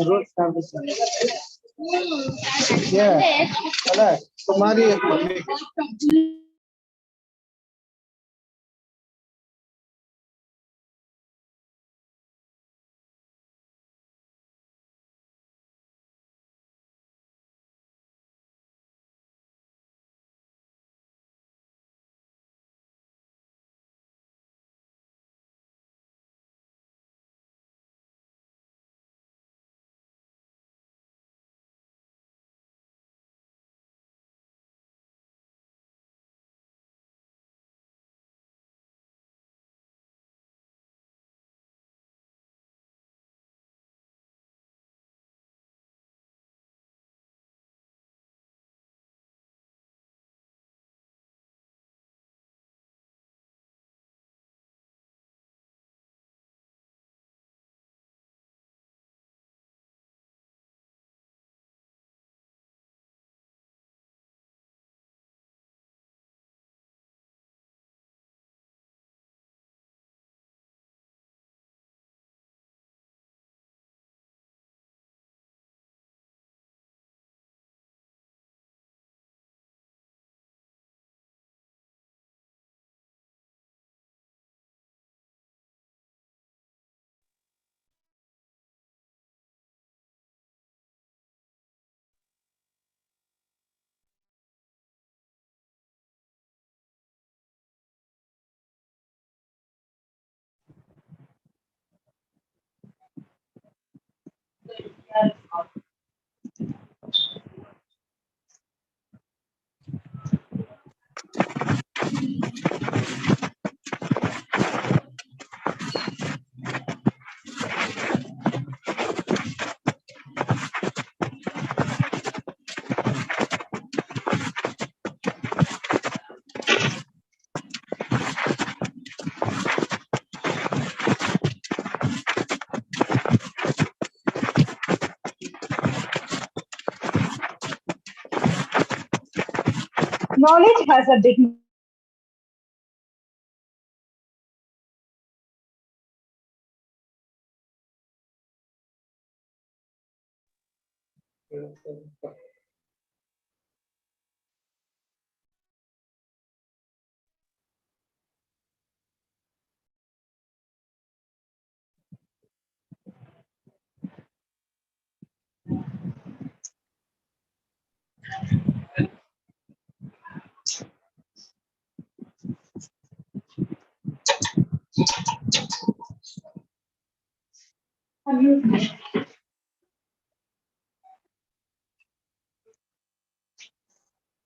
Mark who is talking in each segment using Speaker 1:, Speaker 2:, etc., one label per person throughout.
Speaker 1: Road Yeah. अला तुम्हारी
Speaker 2: Knowledge has a big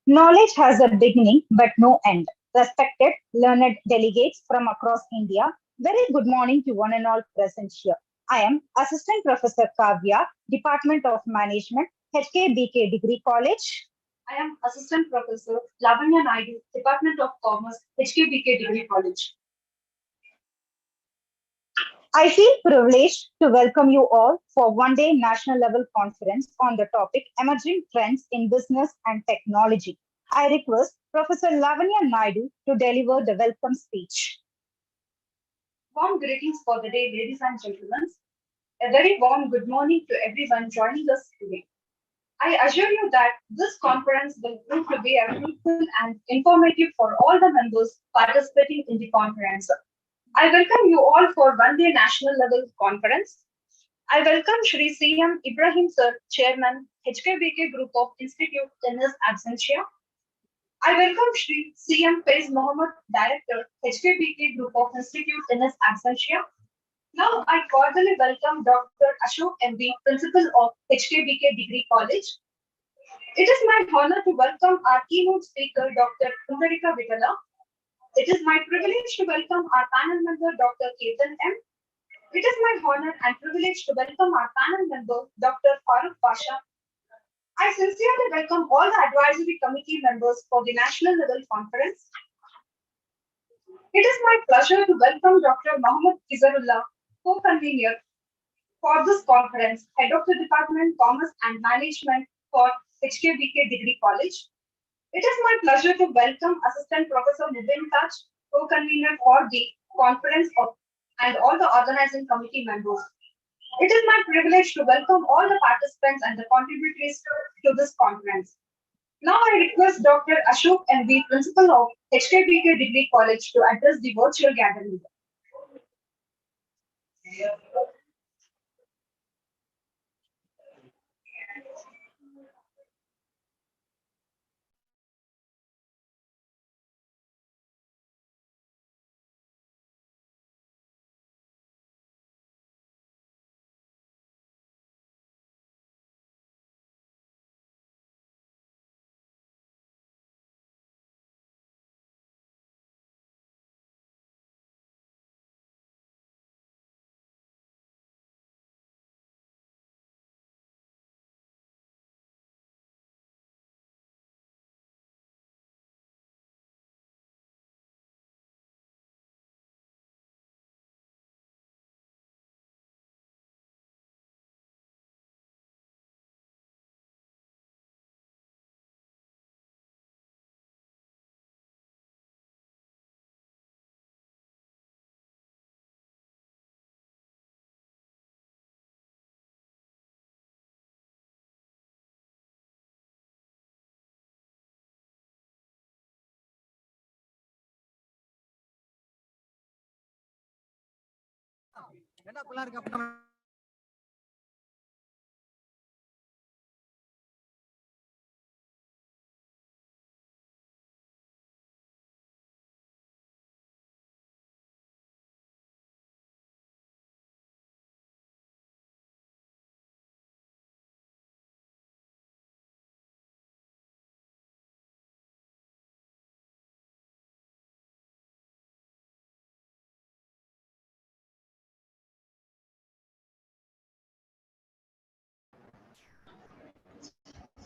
Speaker 2: Knowledge has a beginning but no end. Respected, learned delegates from across India, very good morning to one and all present here. I am Assistant Professor Kavya, Department of Management, HKBK Degree College. I am Assistant Professor Lavanya Naidu, Department of Commerce, HKBK Degree College. I feel privileged to welcome you all for one-day national level conference on the topic Emerging Trends in Business and Technology. I request Professor Lavanya Naidu to deliver the welcome speech. Warm greetings for the day, ladies and gentlemen. A very warm good morning to everyone joining us today. I assure you that this conference will prove to be a fruitful and informative for all the members participating in the conference. I welcome you all for one day national level conference. I welcome Shri CM Ibrahim Sir, Chairman, HKBK Group of Institute Tennis Absentia. I welcome Shri CM Faiz Mohammed, Director, HKBK Group of Institute Tennis Absentia. Now I cordially welcome Dr. Ashok MB, Principal of HKBK Degree College. It is my honor to welcome our keynote speaker, Dr. Pundarika Vitala. It is my privilege to welcome our panel member, Dr. Ketan M. It is my honor and privilege to welcome our panel member, Dr. Farooq Pasha. I sincerely welcome all the advisory committee members for the national level conference. It is my pleasure to welcome Dr. Mohammed Izarullah, co-convener for this conference, Head of the Department, Commerce and Management for HKBK Degree College. It is my pleasure to welcome Assistant Professor Nidin Taj, co-convener for the conference and all the organizing committee members. It is my privilege to welcome all the participants and the contributors to this conference. Now I request Dr. Ashok MV, Principal of HKBK Degree College, to address the virtual gathering.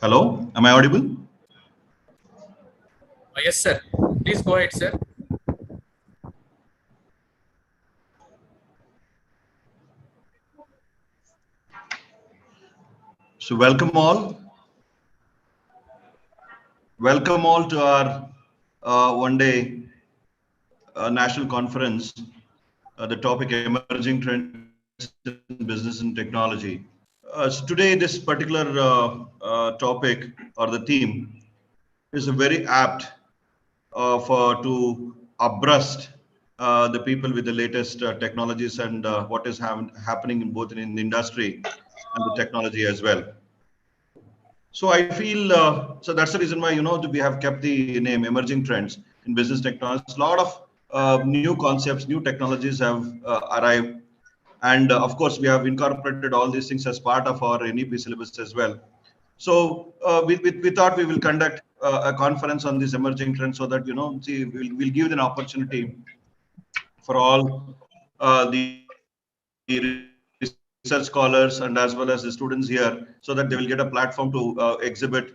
Speaker 3: Hello, am I audible?
Speaker 4: Yes, sir. Please go ahead, sir.
Speaker 3: So welcome all. Welcome all to our one-day national conference. The topic emerging trends in business and technology. So today, this particular topic or the theme is very apt to abreast the people with the latest technologies and what is happening in both in the industry and the technology as well. So I feel so that's the reason why we have kept the name Emerging Trends in Business Technology. A lot of new concepts, new technologies have arrived, and of course we have incorporated all these things as part of our NEP syllabus as well. So we thought we will conduct a conference on these emerging trends so that we'll give an opportunity for all the research scholars and as well as the students here, so that they will get a platform to exhibit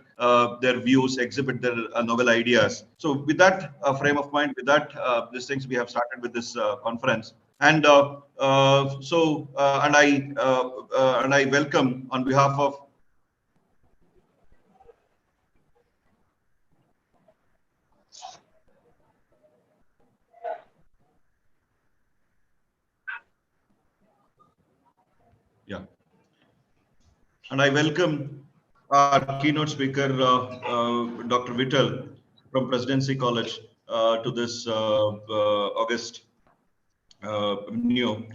Speaker 3: their views, exhibit their novel ideas. So with that frame of mind, with that these things, we have started with this conference. And and I welcome on behalf of and I welcome our keynote speaker, Dr. Vittal from Presidency College, to this August new.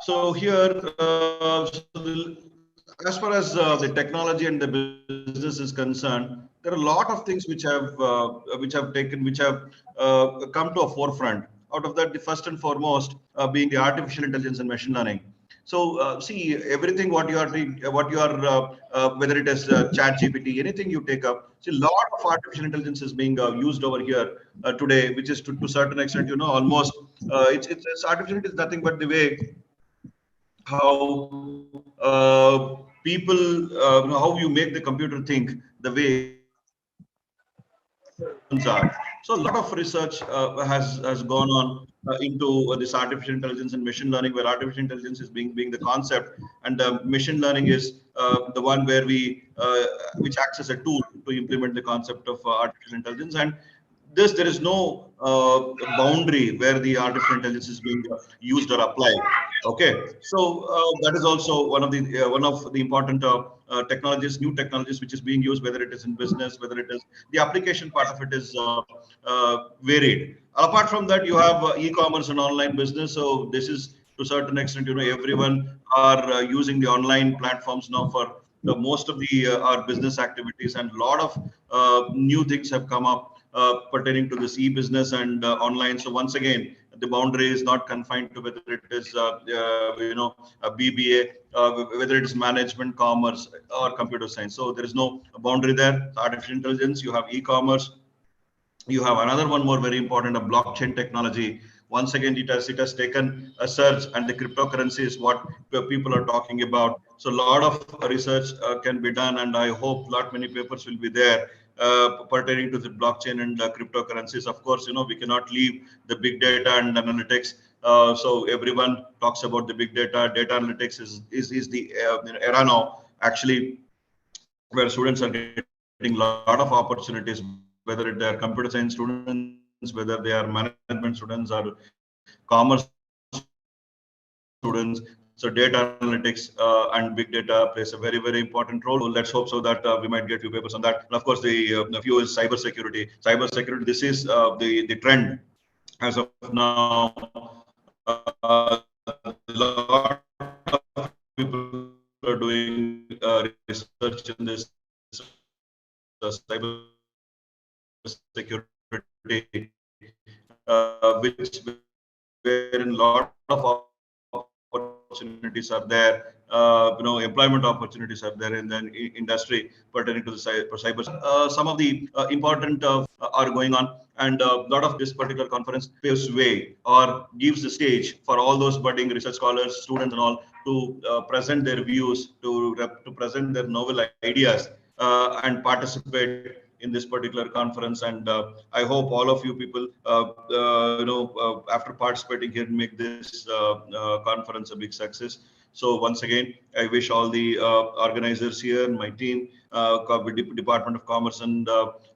Speaker 3: So here, as far as the technology and the business is concerned, there are a lot of things which have come to a forefront. Out of that, the first and foremost being the artificial intelligence and machine learning. So see, everything what you are whether it is chat GPT, anything you take up, see, a lot of artificial intelligence is being used over here today, which is to certain extent, almost it's artificial intelligence is nothing but the way how people how you make the computer think the way are. So a lot of research has gone on into this artificial intelligence and machine learning, where artificial intelligence is being the concept, and machine learning is the one where we which acts as a tool to implement the concept of artificial intelligence. And this, there is no boundary where the artificial intelligence is being used or applied. Okay, so that is also one of the important technologies, new technologies, which is being used, whether it is in business, whether it is the application part of it is varied. Apart from that, you have e-commerce and online business. So this is to a certain extent, everyone are using the online platforms now for the most of the our business activities, and a lot of new things have come up pertaining to this e-business and online. So once again, the boundary is not confined to whether it is a BBA, whether it is management, commerce, or computer science. So there is no boundary there. Artificial intelligence, you have e-commerce, you have another one more very important, a blockchain technology. Once again, it has taken a surge, and the cryptocurrency is what people are talking about. So a lot of research can be done, and I hope lot many papers will be there pertaining to the blockchain and cryptocurrencies. Of course, we cannot leave the big data and analytics. So everyone talks about the big data. Data analytics is the era now, actually, where students are getting a lot of opportunities, whether they are computer science students, whether they are management students or commerce students. So data analytics and big data plays a very, very important role. Let's hope so that we might get few papers on that. And of course, the few is cybersecurity. Cybersecurity, this is the trend as of now. A lot of people are doing research in this cyber security, which wherein a lot of opportunities are there. Employment opportunities are there in the industry pertaining to the cyber. Some of the important are going on, and a lot of this particular conference paves way or gives the stage for all those budding research scholars, students, and all to present their views, to present their novel ideas, and participate in this particular conference. And I hope all of you people, after participating here, make this conference a big success. So once again, I wish all the organizers here, my team, Department of Commerce and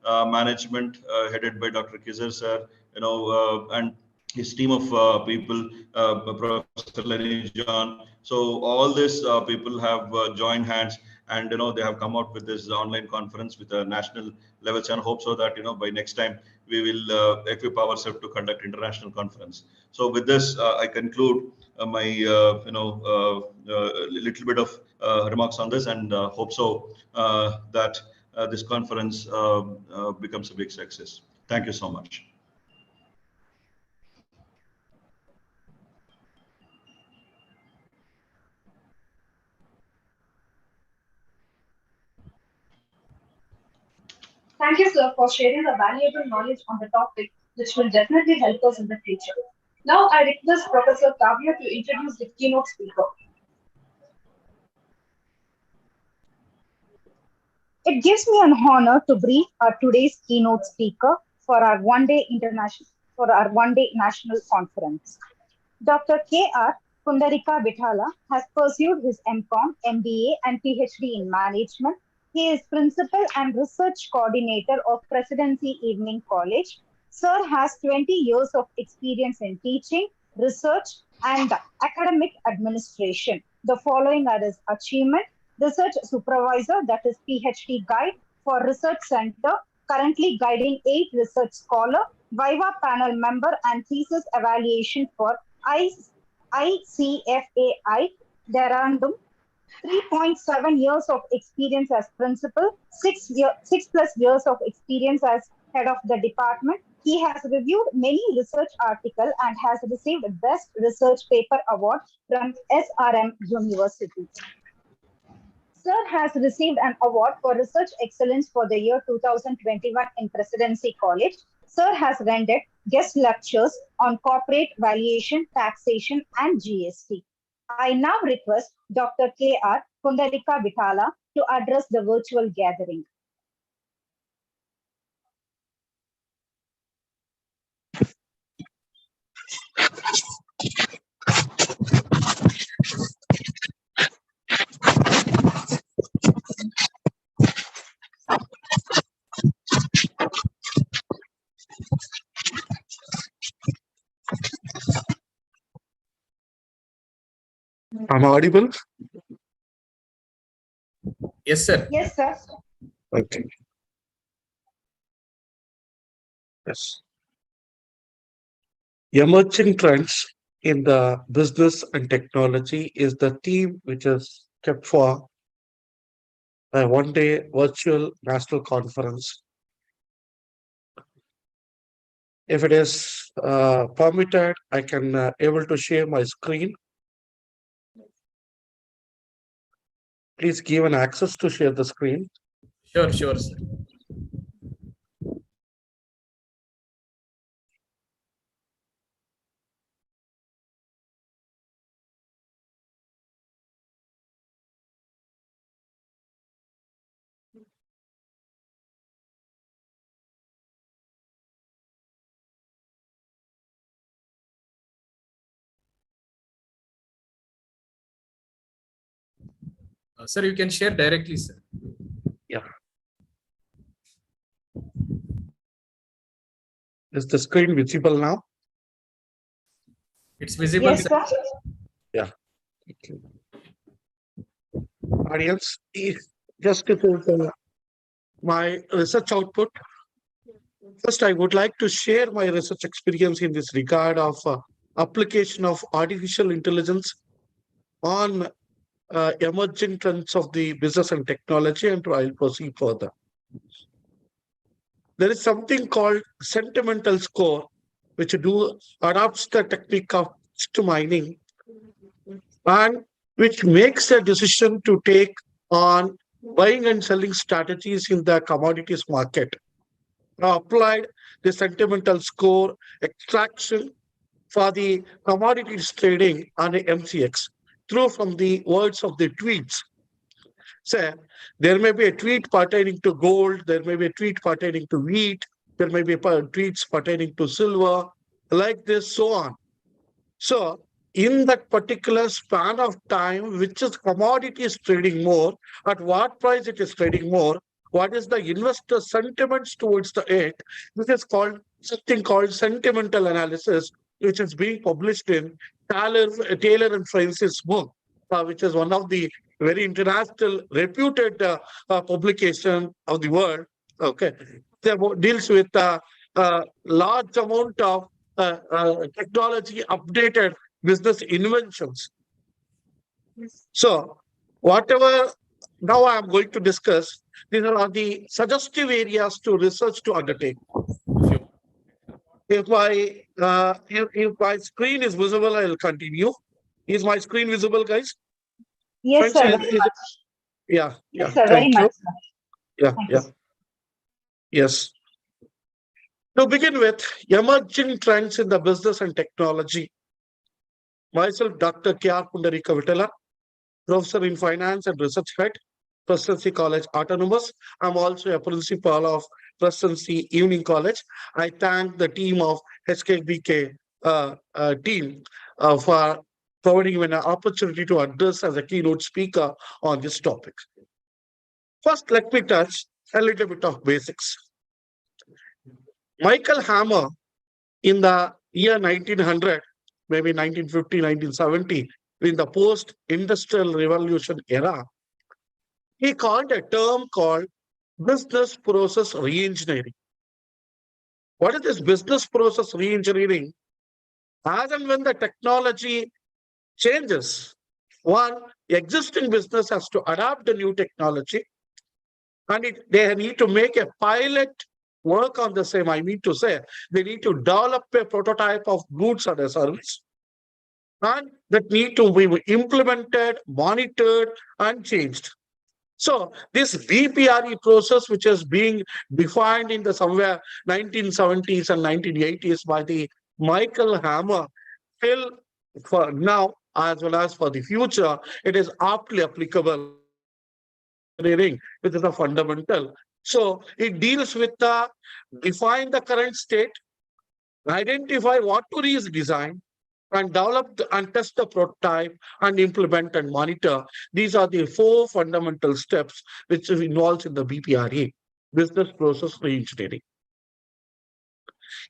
Speaker 3: Management, headed by Dr. Kizar sir, and his team of people, Professor Lenny John. So all these people have joined hands, and they have come out with this online conference with a national level channel. Hope so that by next time we will equip ourselves to conduct international conference. So with this, I conclude my little bit of remarks on this, and hope so that this conference becomes a big success. Thank you so much.
Speaker 2: Thank you, sir, for sharing the valuable knowledge on the topic, which will definitely help us in the future. Now, I request Professor Kavya to introduce the keynote speaker. It gives me an honor to brief our today's keynote speaker for our one-day national conference. Dr. K.R. Pundarika Vithala has pursued his MCom, MBA, and PhD in management. He is principal and research coordinator of Presidency Evening College. Sir has 20 years of experience in teaching, research, and academic administration. The following are his achievements: research supervisor, that is PhD guide for Research Center, currently guiding 8 research scholar, Viva panel member, and thesis evaluation for ICFAI, Derandum. 3.7 years of experience as principal, 6+ years of experience as head of the department. He has reviewed many research articles and has received Best Research Paper Award from SRM University. Sir has received an award for research excellence for the year 2021 in Presidency College. Sir has rendered guest lectures on corporate valuation, taxation, and GST. I now request Dr. K.R. Pundarika Vithala to address the virtual gathering.
Speaker 5: Am I audible?
Speaker 4: Yes, sir.
Speaker 2: Yes, sir.
Speaker 5: Okay. Yes. Emerging trends in the business and technology is the theme which is kept for a one-day virtual national conference. If it is permitted, I can able to share my screen. Please give an access to share the screen.
Speaker 4: Sure, sure, sir. Sir, you can share directly, sir.
Speaker 5: Yeah. Is the screen visible now?
Speaker 4: It's visible,
Speaker 2: Yes,
Speaker 4: sir.
Speaker 2: sir.
Speaker 5: Yeah. Okay. Audience, just to put my research output. First, I would like to share my research experience in this regard of application of artificial intelligence on emerging trends of the business and technology, and I'll proceed further. There is something called sentimental score, which adopts the technique of text mining and which makes a decision to take on buying and selling strategies in the commodities market. Now applied the sentimental score extraction for the commodities trading on the MCX through from the words of the tweets. Say, there may be a tweet pertaining to gold, there may be a tweet pertaining to wheat, there may be tweets pertaining to silver, like this, so on. So, in that particular span of time, which is commodity is trading more, at what price it is trading more, what is the investor sentiments towards the it, this is called something called sentimental analysis, which is being published in Taylor and Francis book, which is one of the very international reputed publication of the world. Okay, deals with a large amount of technology updated business inventions. So whatever now I am going to discuss, these are the suggestive areas to research to undertake. If my screen is visible, I will continue. Is my screen visible, guys?
Speaker 2: Yes, sir.
Speaker 5: Friends,
Speaker 2: Very much.
Speaker 5: Yeah.
Speaker 2: Yes, sir. Very
Speaker 5: Thank you.
Speaker 2: much, sir.
Speaker 5: Yeah.
Speaker 2: Thank you,
Speaker 5: Yeah.
Speaker 2: sir.
Speaker 5: Yes. To begin with, emerging trends in the business and technology. Myself, Dr. K.R. Pundarika Vitala, Professor in Finance and Research Head, Presidency College Autonomous. I'm also a principal of Presidency Evening College. I thank the team of HKBK team for providing me an opportunity to address as a keynote speaker on this topic. First, let me touch a little bit of basics. Michael Hammer, in the year 1900, maybe 1950, 1970, in the post-industrial revolution era, he coined a term called business process reengineering. What is this business process reengineering? As and when the technology changes, one existing business has to adapt the new technology, and they need to make a pilot work on the same. I mean to say, they need to develop a prototype of goods or a service, and that need to be implemented, monitored, and changed. So this BPRE process, which is being defined in the somewhere 1970s and 1980s by the Michael Hammer, till for now as well as for the future, it is aptly applicable. Which is a fundamental. So it deals with define the current state, identify what to redesign, and develop and test the prototype and implement and monitor. These are the 4 fundamental steps which is involved in the BPRE, business process reengineering.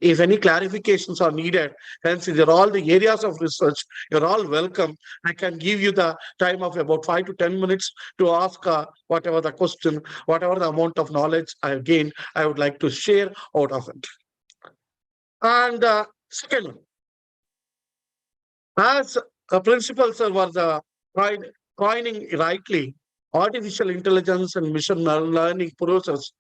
Speaker 5: If any clarifications are needed, hence these are all the areas of research, you're all welcome. I can give you the time of about 5 to 10 minutes to ask whatever the question, whatever the amount of knowledge I have gained, I would like to share out of it. And second one, as a principal sir was coining rightly, artificial intelligence and machine learning process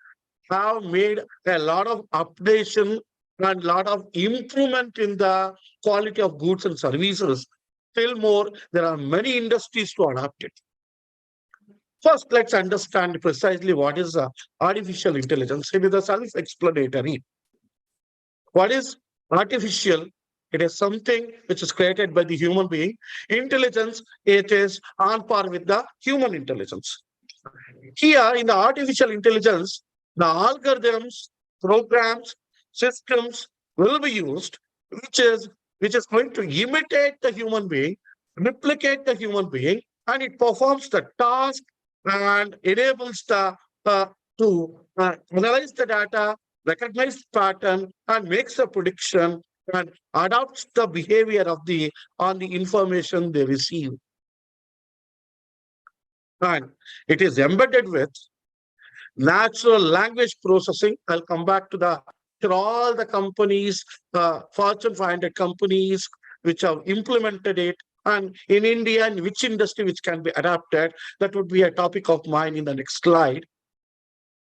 Speaker 5: have made a lot of updation and lot of improvement in the quality of goods and services. Still more, there are many industries to adopt it. First, let's understand precisely what is artificial intelligence. It is a self-explanatory. What is artificial? It is something which is created by the human being. Intelligence, it is on par with the human intelligence. Here in the artificial intelligence, the algorithms, programs, systems will be used, which is going to imitate the human being, replicate the human being, and it performs the task and enables the to analyze the data, recognize the pattern, and makes a prediction and adopts the behavior of on the information they receive. And it is embedded with natural language processing. I'll come back to all the companies, Fortune 500 companies, which have implemented it, and in India, in which industry which can be adapted. That would be a topic of mine in the next slide.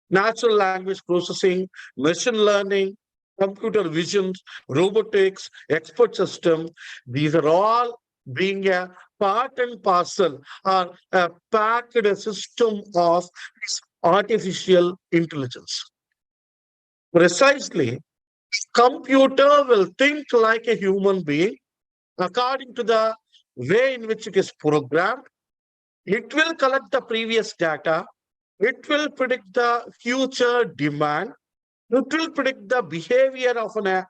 Speaker 5: Natural language processing, machine learning, computer vision, robotics, expert system. These are all being a part and parcel or a packed system of artificial intelligence. Precisely, computer will think like a human being according to the way in which it is programmed. It will collect the previous data. It will predict the future demand. It will predict the behavior of an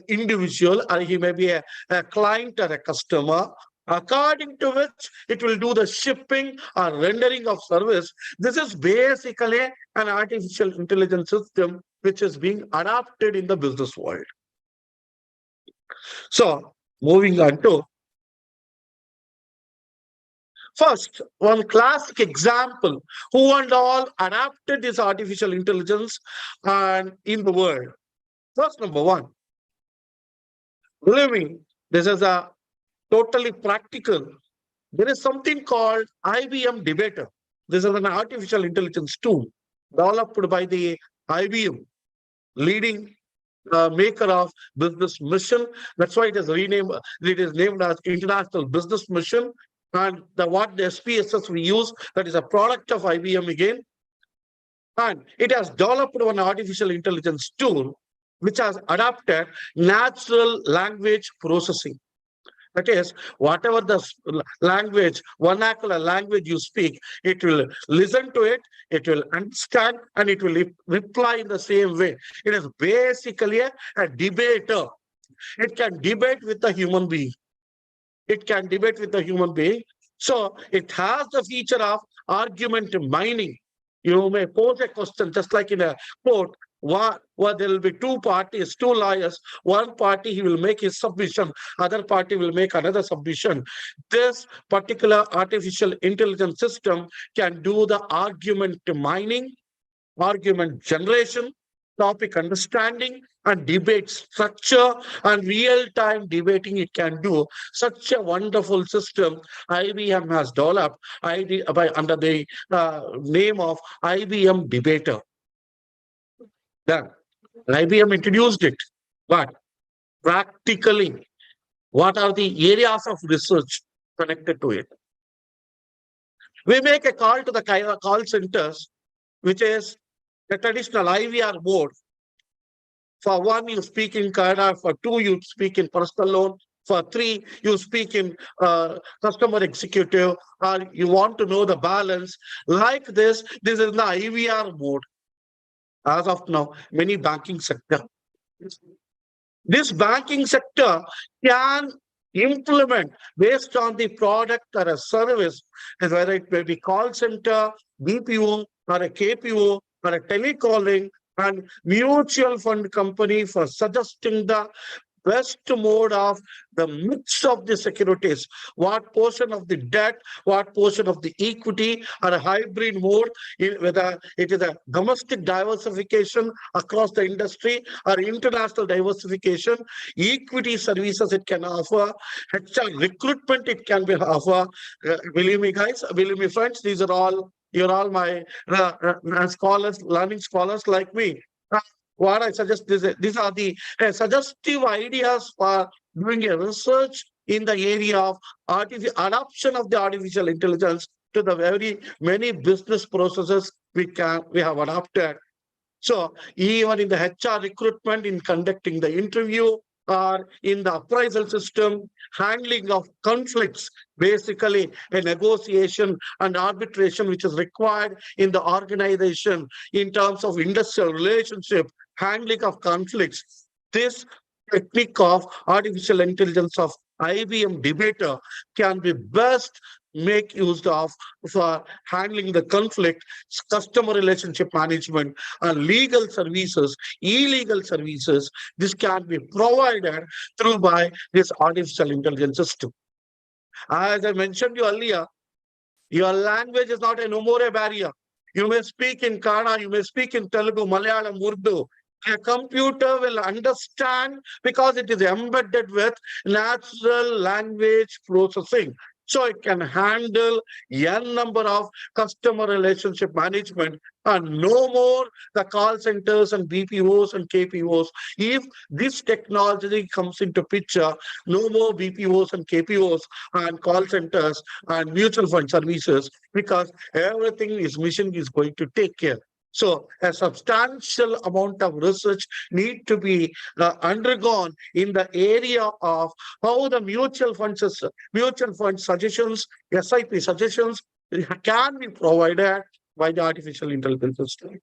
Speaker 5: individual, or he may be a client or a customer, according to which it will do the shipping or rendering of service. This is basically an artificial intelligence system which is being adopted in the business world. So, moving on to first, one classic example, who and all adapted this artificial intelligence and in the world. First, number one, believe me, this is a totally practical. There is something called IBM Debater. This is an artificial intelligence tool developed by the IBM, leading maker of Business Mission. That's why it is renamed. It is named as International Business Mission. And the SPSS we use, that is a product of IBM again. And it has developed an artificial intelligence tool which has adapted natural language processing. That is, whatever the language, vernacular language you speak, it will listen to it, it will understand, and it will reply in the same way. It is basically a debater. It can debate with the human being. It can debate with the human being. So it has the feature of argument mining. You may pose a question just like in a court, where there will be two parties, two lawyers. One party, he will make his submission, other party will make another submission. This particular artificial intelligence system can do the argument mining, argument generation, topic understanding, and debate structure, and real-time debating. It can do such a wonderful system. IBM has developed under the name of IBM Debater. Then IBM introduced it, but practically, what are the areas of research connected to it? We make a call to the call centers, which is the traditional IVR mode. For one, you speak in Kannada. For two, you speak in personal loan. For three, you speak in customer executive, or you want to know the balance. Like this is the IVR mode. As of now, many banking sector. This banking sector can implement based on the product or a service, and whether it may be call center, BPO, or a KPO, or a telecalling, and mutual fund company for suggesting the best mode of the mix of the securities, what portion of the debt, what portion of the equity, or a hybrid mode, whether it is a domestic diversification across the industry or international diversification, equity services it can offer, HR recruitment it can be offer. Believe me, guys, believe me, friends, these are all, you're all my scholars, learning scholars like me. What I suggest is these are the suggestive ideas for doing a research in the area of adoption of the artificial intelligence to the very many business processes we have adopted. So even in the HR recruitment, in conducting the interview, or in the appraisal system, handling of conflicts, basically a negotiation and arbitration which is required in the organization in terms of industrial relationship, handling of conflicts. This technique of artificial intelligence of IBM Debater can be best make use of for handling the conflict, customer relationship management, and legal services, illegal services. This can be provided through by this artificial intelligence system. As I mentioned you earlier, your language is not a no more a barrier. You may speak in Kannada, you may speak in Telugu, Malayalam, Urdu. A computer will understand because it is embedded with natural language processing. So it can handle n number of customer relationship management and no more the call centers and BPOs and KPOs. If this technology comes into picture, no more BPOs and KPOs and call centers and mutual fund services, because everything is machine is going to take care. So a substantial amount of research need to be undergone in the area of how the mutual fund suggestions, SIP suggestions can be provided by the artificial intelligence system.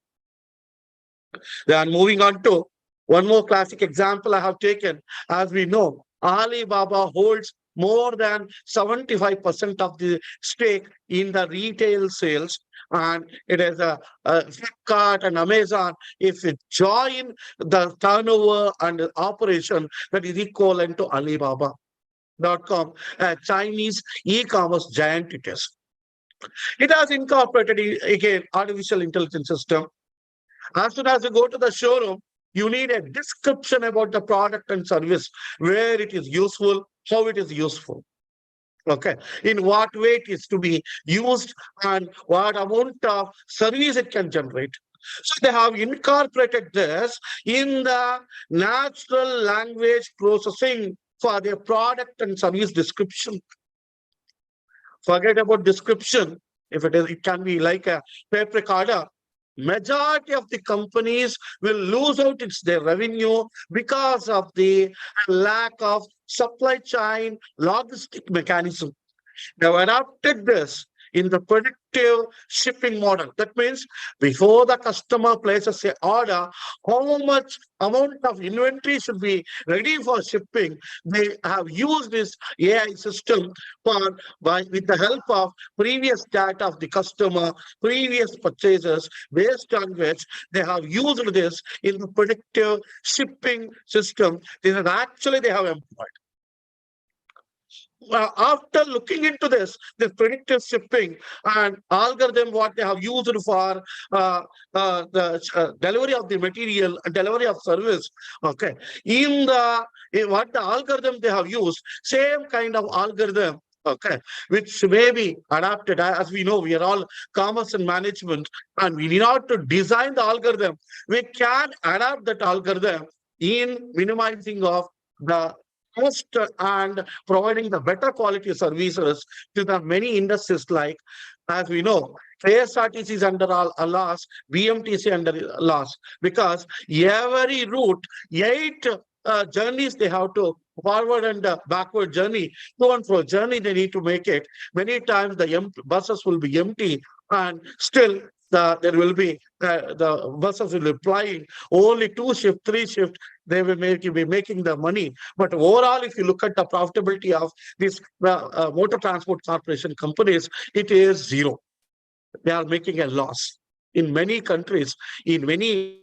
Speaker 5: Then moving on to one more classic example I have taken. As we know, Alibaba holds more than 75% of the stake in the retail sales, and it is a Flipkart and Amazon. If it join the turnover and operation, that is equivalent to Alibaba.com, a Chinese e-commerce giant it is. It has incorporated again artificial intelligence system. As soon as you go to the showroom, you need a description about the product and service, where it is useful, how it is useful. Okay, in what way it is to be used, and what amount of service it can generate. So they have incorporated this in the natural language processing for their product and service description. Forget about description. If it can be like a paper recorder. Majority of the companies will lose out their revenue because of the lack of supply chain logistic mechanism. They have adopted this in the predictive shipping model. That means before the customer places an order, how much amount of inventory should be ready for shipping. They have used this AI system with the help of previous data of the customer, previous purchases, based on which they have used this in the predictive shipping system. This is actually they have employed. After looking into this predictive shipping and algorithm, what they have used for the delivery of the material and delivery of service, okay, in what the algorithm they have used, same kind of algorithm, okay, which may be adapted. As we know, we are all commerce and management, and we need not to design the algorithm. We can adapt that algorithm in minimizing of the cost and providing the better quality services to the many industries. Like, as we know, KSRTC is under a loss, BMTC under a loss, because every route, 8 journeys they have to forward and backward journey, to and fro journey they need to make it. Many times the buses will be empty, and still there will be the buses will be plying only 2 shift, 3 shift. they will be making the money. But overall, if you look at the profitability of these motor transport corporation companies, it is zero. They are making a loss. In many countries, in many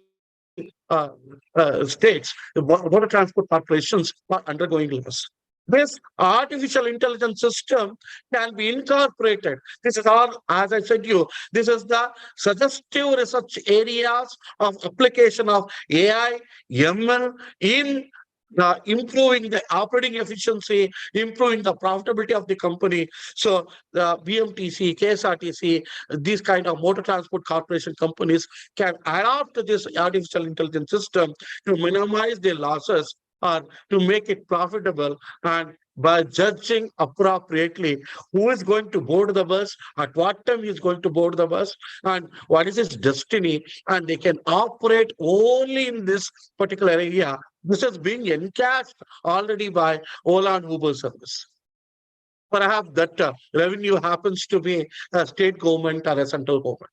Speaker 5: states, the motor transport corporations are undergoing loss. This artificial intelligence system can be incorporated. This is all, as I said you, this is the suggestive research areas of application of AI, ML in improving the operating efficiency, improving the profitability of the company. So the BMTC, KSRTC, these kind of motor transport corporation companies can adopt this artificial intelligence system to minimize their losses or to make it profitable, and by judging appropriately who is going to board the bus, at what time he is going to board the bus, and what is his destiny, and they can operate only in this particular area. This is being encashed already by Ola and Uber service. Perhaps that revenue happens to be a state government or a central government.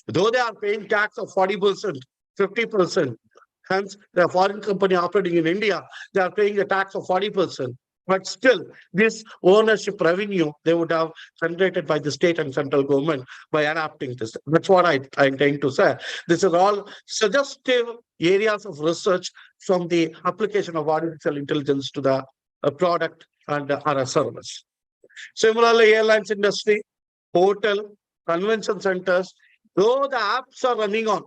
Speaker 5: Though they are paying tax of 40%, 50%, hence the foreign company operating in India, they are paying a tax of 40%. But still, this ownership revenue they would have generated by the state and central government by adapting this. That's what I'm trying to say. This is all suggestive areas of research from the application of artificial intelligence to the product and or a service. Similarly, airlines industry, hotel, convention centers, though the apps are running on,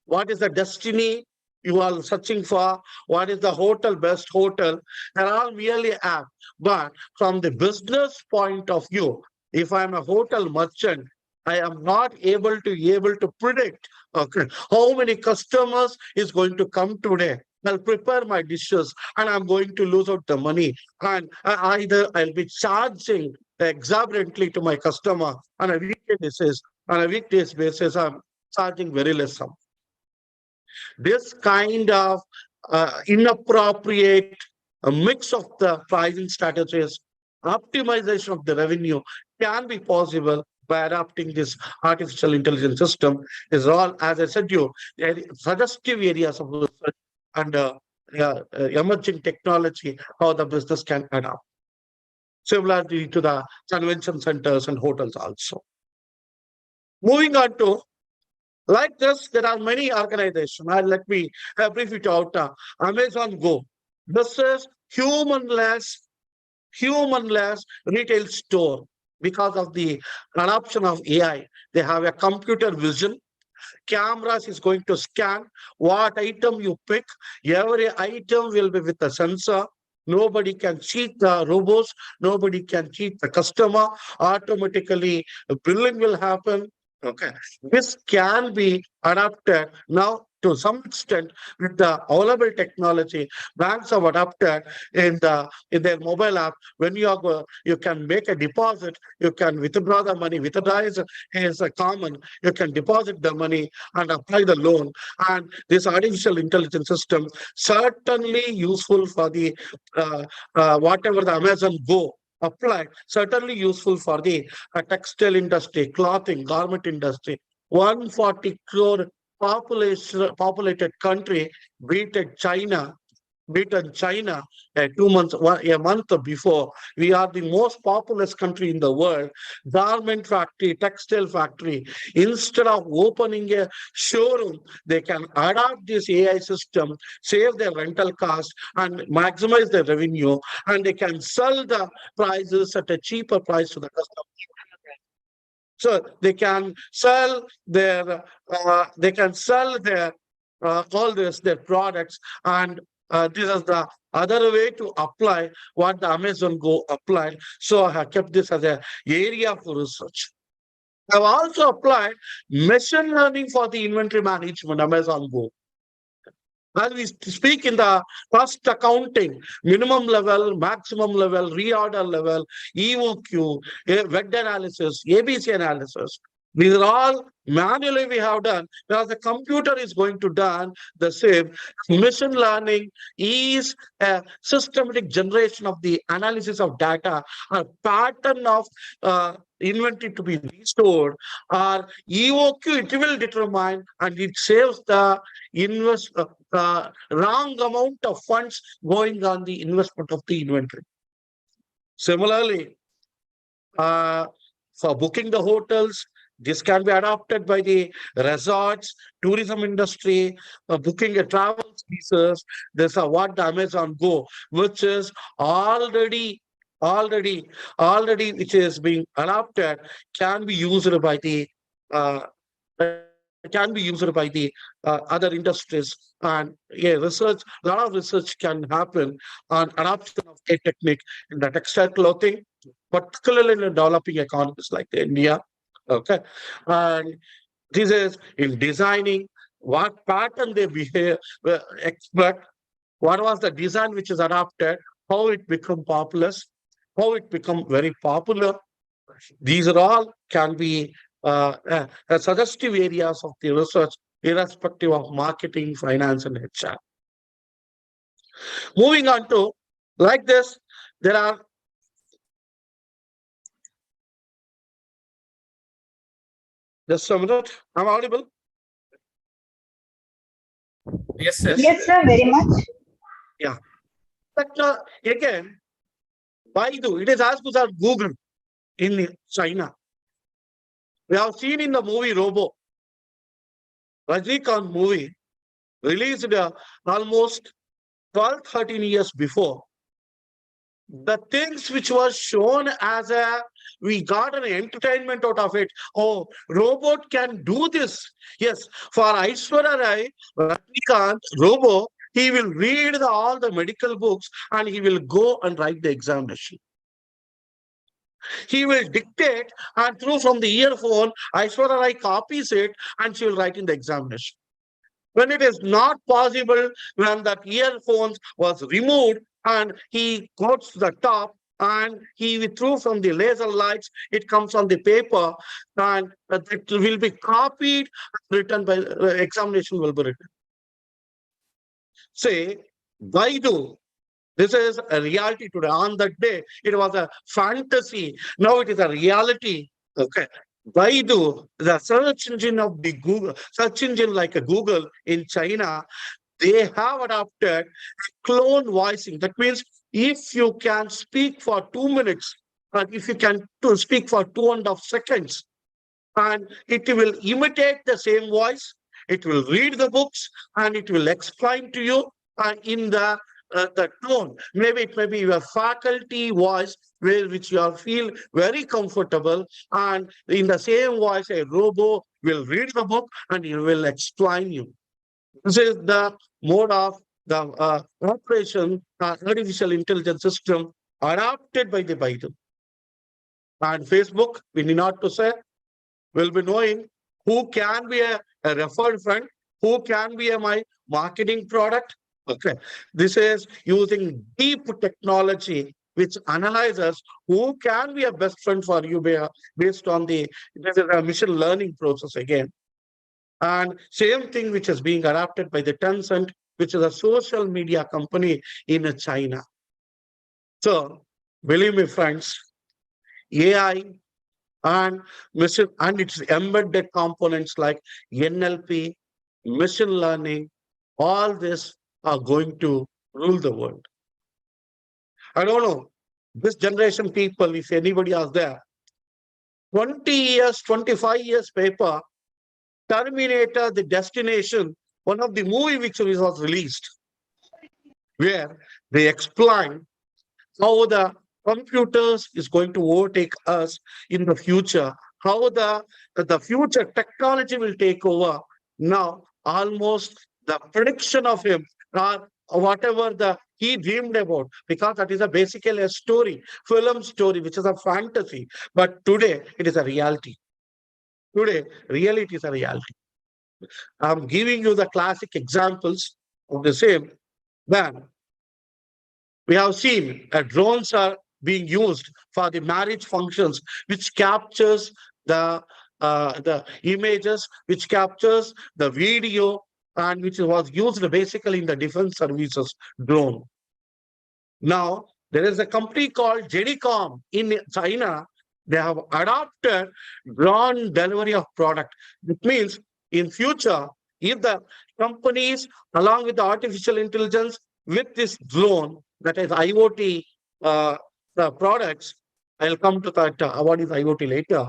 Speaker 5: what is the destiny you are searching for, what is the hotel, best hotel, they're all merely apps. But from the business point of view, if I'm a hotel merchant, I am not able to predict how many customers is going to come today. I'll prepare my dishes and I'm going to lose out the money. And either I'll be charging exorbitantly to my customer on a weekdays basis, I'm charging very less sum. This kind of inappropriate mix of the pricing strategies, optimization of the revenue can be possible by adopting this artificial intelligence system. Is all, as I said, suggestive areas of research and emerging technology, how the business can adapt. Similarly to the convention centers and hotels also. Moving on to, like this, there are many organizations. Let me brief it out. Amazon Go. This is humanless retail store. Because of the adoption of AI, they have a computer vision. Cameras is going to scan what item you pick. Every item will be with a sensor. Nobody can cheat the robots. Nobody can cheat the customer. Automatically, billing will happen. Okay, this can be adapted now to some extent with the available technology. Banks have adapted in their mobile app. When you can make a deposit, you can withdraw the money. Withdraw is common. You can deposit the money and apply the loan. And this artificial intelligence system certainly useful for the whatever the Amazon Go applied, certainly useful for the textile industry, clothing, garment industry. 140 crore populated country beaten China 2 months, a month before. We are the most populous country in the world. Garment factory, textile factory, instead of opening a showroom, they can adopt this AI system, save their rental cost and maximize their revenue, and they can sell the prices at a cheaper price to the customer. So they can sell their all their products, and this is the other way to apply what the Amazon Go applied. So I have kept this as an area for research. I've also applied machine learning for the inventory management, Amazon Go. As we speak in the cost accounting, minimum level, maximum level, reorder level, EOQ, WED analysis, ABC analysis, These are all manually we have done, whereas the computer is going to done the same. Machine learning is a systematic generation of the analysis of data, a pattern of inventory to be restored, or EOQ it will determine, and it saves the wrong amount of funds going on the investment of the inventory. Similarly, for booking the hotels, this can be adopted by the resorts, tourism industry, booking a travel visas. This is what the Amazon Go, which is already, which is being adopted, can be used by the uh, other industries. And yeah, research, a lot of research can happen on adoption of a technique in the textile clothing, particularly in the developing economies like India. Okay. And this is in designing what pattern they behave, expect, what was the design which is adopted, how it become popular, how it become very popular. These are all can be suggestive areas of the research, irrespective of marketing, finance, and HR. Moving on to like this, there are just a minute. I'm audible.
Speaker 4: Yes, sir.
Speaker 2: Yes, sir, very much.
Speaker 5: Yeah. But again, Baidu, it is as good as Google in China. We have seen in the movie Robo, Rajnikant movie, released almost 12, 13 years before. The things which was shown as we got an entertainment out of it. Oh, robot can do this. Yes, for Aishwarya Rai, Rajnikant, Robo, he will read all the medical books and he will go and write the examination. He will dictate, and through from the earphone, Aishwarya Rai copies it and she will write in the examination. When it is not possible, when that earphones was removed and he goes to the top and he withdrew from the laser lights, it comes on the paper and it will be copied, written by examination will be written. Say, Baidu, this is a reality today. On that day, it was a fantasy. Now it is a reality. Okay. Baidu, the search engine of the Google, search engine like a Google in China, they have adopted clone voicing. That means if you can speak for 2 minutes, and if you can speak for 2.5 seconds, and it will imitate the same voice, it will read the books, and it will explain to you in the tone. Maybe it may be your faculty voice, which you feel very comfortable, and in the same voice, a robot will read the book and it will explain you. This is the mode of the operation artificial intelligence system adopted by the Baidu. And Facebook, we need not to say, will be knowing who can be a referred friend, who can be my marketing product. Okay, this is using deep technology which analyzes who can be a best friend for you based on this is a machine learning process again. And same thing which is being adopted by the Tencent, which is a social media company in China. So, believe me, friends, AI and its embedded components like NLP, machine learning, all this are going to rule the world. I don't know, this generation people, if anybody is there, 20 years, 25 years paper, Terminator, the Destination, one of the movie which was released, where they explain how the computers is going to overtake us in the future, how the future technology will take over. Now, almost the prediction of him, or whatever he dreamed about, because that is basically a story, film story, which is a fantasy. But today, it is a reality. Today, really it is a reality. I'm giving you the classic examples of the same. Then, we have seen that drones are being used for the marriage functions, which captures the the images, which captures the video, and which was used basically in the defense services drone. Now, there is a company called JDCom in China. They have adopted drone delivery of product. It means in future, if the companies, along with the artificial intelligence, with this drone, that is IoT the products, I'll come to that, what is IoT later.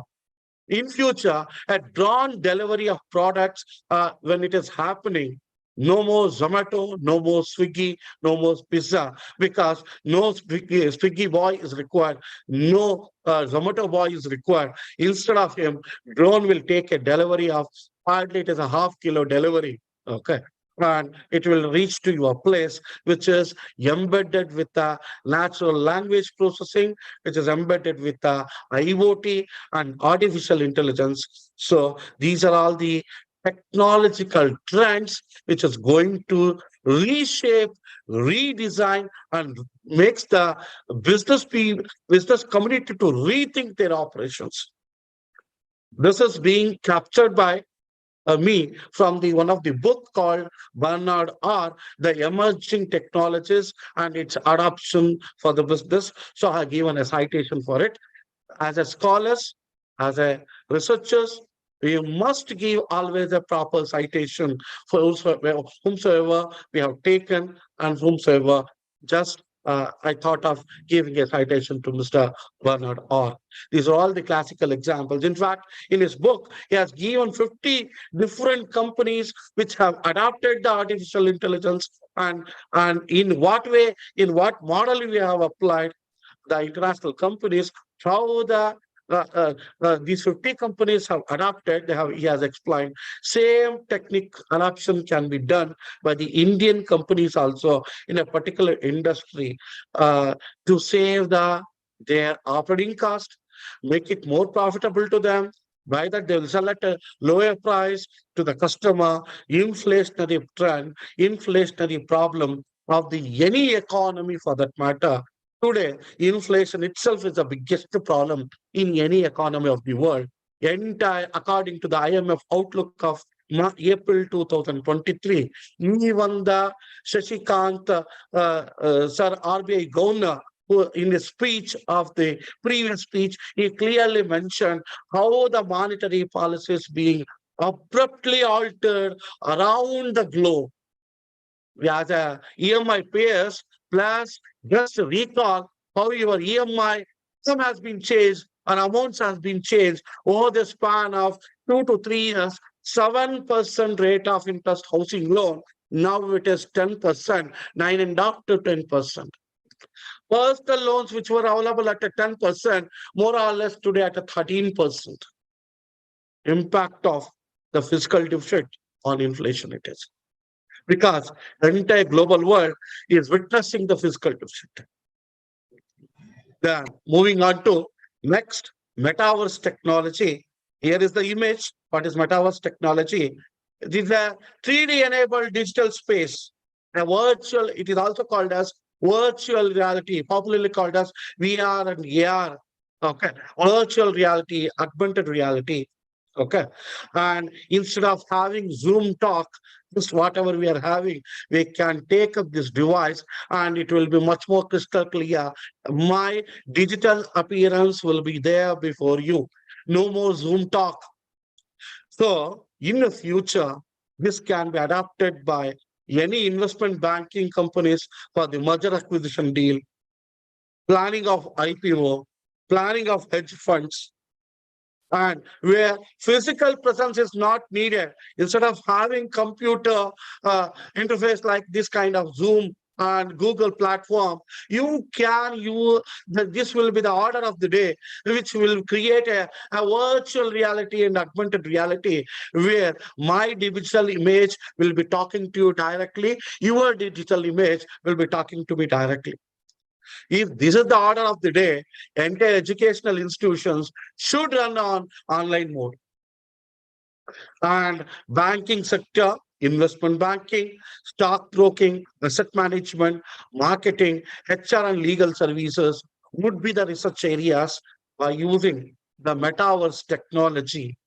Speaker 5: In future, a drone delivery of products, when it is happening, no more Zomato, no more Swiggy, no more pizza, because no Swiggy boy is required, no Zomato boy is required. Instead of him, drone will take a delivery of hardly it is a half-kilo delivery. Okay. And it will reach to your place, which is embedded with the natural language processing, which is embedded with the IoT and artificial intelligence. So these are all the technological trends which is going to reshape, redesign, and makes the business community to rethink their operations. This is being captured by me from the one of the book called Bernard R. The Emerging Technologies and its Adoption for the Business. So I have given a citation for it. As a scholars, as a researchers, we must give always a proper citation for whomsoever we have taken and whomsoever just I thought of giving a citation to Mr. Bernard R. These are all the classical examples. In fact, in his book, he has given 50 different companies which have adopted the artificial intelligence and in what way, in what model we have applied the international companies, how these 50 companies have adopted, he has explained. Same technique adoption can be done by the Indian companies also in a particular industry to save their operating cost, make it more profitable to them. By that, they will sell at a lower price to the customer. Inflationary trend, inflationary problem of any economy for that matter. Today, inflation itself is the biggest problem in any economy of the world. According to the IMF outlook of April 2023, even the Shashikant, Sir RBI governor, who in the speech of the previous speech, he clearly mentioned how the monetary policy is being abruptly altered around the globe. As a EMI payers, plus just recall how your EMI sum has been changed and amounts has been changed over the span of 2 to 3 years. 7% rate of interest housing loan, now it is 10%, 9.5 to 10%. Personal loans which were available at a 10%, more or less today at a 13%. Impact of the fiscal deficit on inflation it is. Because the entire global world is witnessing the fiscal deficit. Then moving on to next, metaverse technology. Here is the image. What is metaverse technology? It is a 3D enabled digital space, a virtual, it is also called as virtual reality, popularly called as VR and AR. Okay, virtual reality, augmented reality. Okay, and instead of having Zoom talk, just whatever we are having, we can take up this device and it will be much more crystal clear. My digital appearance will be there before you. No more Zoom talk. So in the future, this can be adopted by any investment banking companies for the merger acquisition deal, planning of IPO, planning of hedge funds, and where physical presence is not needed. Instead of having computer interface like this kind of Zoom and Google platform, you can use, this will be the order of the day, which will create a virtual reality and augmented reality, where my digital image will be talking to you directly, your digital image will be talking to me directly. If this is the order of the day, entire educational institutions should run on online mode. And banking sector, investment banking, stockbroking, asset management, marketing, HR and legal services would be the research areas by using the metaverse technology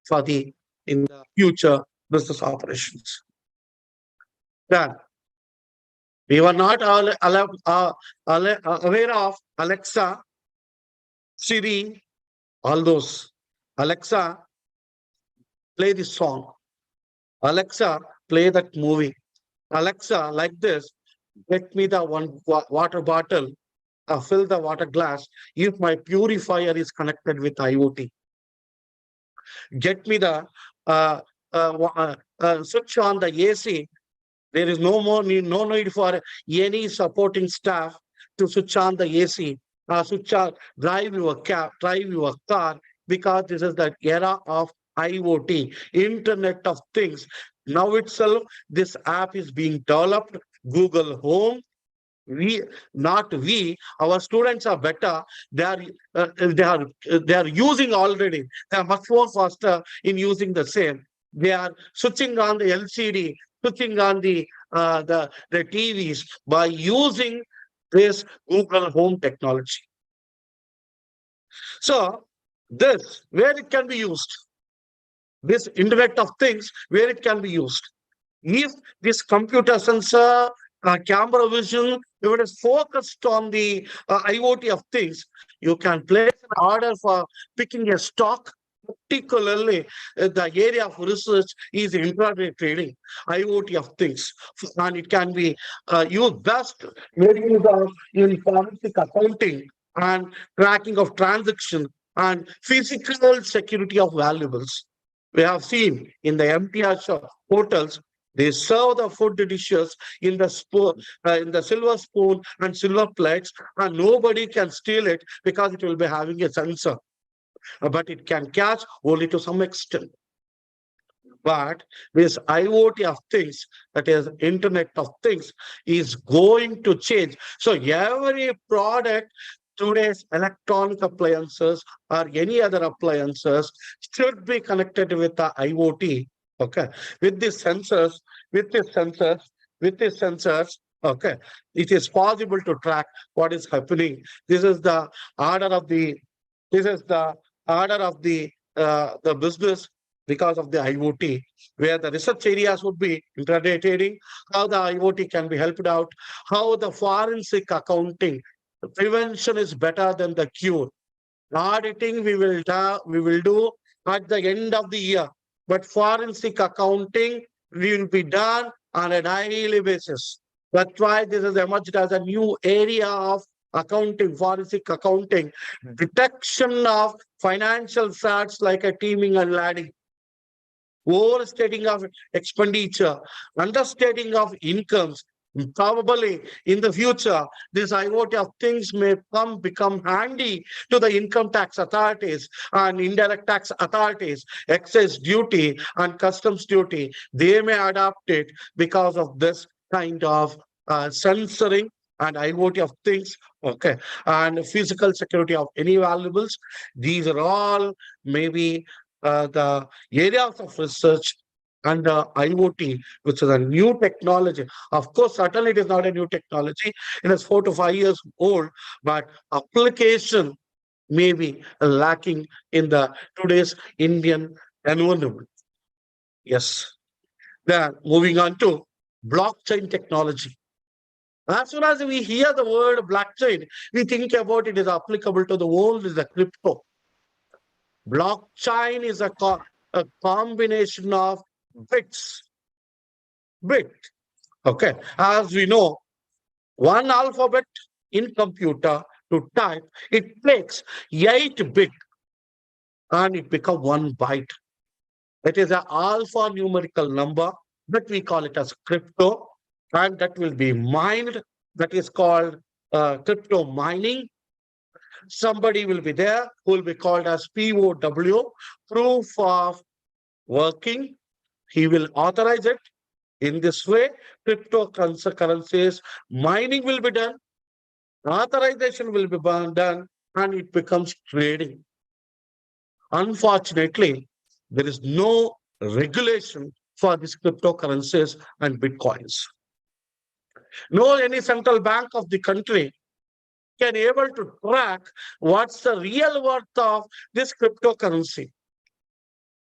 Speaker 5: for in the future business operations. Then we were not aware of Alexa, Siri, all those. Alexa, play this song. Alexa, play that movie. Alexa, like this, get me the one water bottle, fill the water glass if my purifier is connected with IoT. Get me the switch on the AC. There is no need for any supporting staff to switch on the AC, drive your car, because this is the era of IoT, Internet of Things. Now itself, this app is being developed. Google Home. Our students are better. They are using already. They are much more faster in using the same. They are switching on the LCD, switching on the TVs by using this Google Home technology. So this, where it can be used, this Internet of Things, where it can be used. If this computer sensor, camera vision, if it is focused on the IoT of things, you can place an order for picking a stock. Particularly, the area of research is intraday trading, IoT of things, and it can be used best in forensic accounting and tracking of transaction and physical security of valuables. We have seen in the MTR hotels, they serve the food dishes in the silver spoon and silver plates, and nobody can steal it because it will be having a sensor. But it can catch only to some extent. But this IoT of things, that is Internet of Things, is going to change. So every product, today's electronic appliances or any other appliances should be connected with the IoT. Okay, with these sensors, okay, it is possible to track what is happening. This is the order of the business because of the IoT, where the research areas would be intraday trading, how the IoT can be helped out, how the forensic accounting, prevention is better than the cure. Auditing we will do at the end of the year, but forensic accounting will be done on a daily basis. That's why this is emerged as a new area of accounting, forensic accounting, detection of financial frauds like a teaming and ladding, overstating of expenditure, understating of incomes. Probably in the future, this IoT of things may become handy to the income tax authorities and indirect tax authorities, excise duty and customs duty. They may adopt it because of this kind of censoring and IoT of things, okay, and physical security of any valuables. These are all maybe the areas of research and IoT, which is a new technology. Of course, certainly it is not a new technology. It is 4 to 5 years old, but application may be lacking in the today's Indian environment. Yes. Then moving on to blockchain technology. As soon as we hear the word blockchain, we think about it is applicable to the world is the crypto. Blockchain is a combination of bit. Okay, as we know, one alphabet in computer to type, it takes 8 bits and it becomes 1 byte. It is an alphanumerical number that we call it as crypto, and that will be mined. That is called crypto mining. Somebody will be there who will be called as POW, proof of working. He will authorize it. In this way, cryptocurrencies mining will be done, authorization will be done, and it becomes trading. Unfortunately, there is no regulation for these cryptocurrencies and bitcoins. No any central bank of the country can able to track what's the real worth of this cryptocurrency.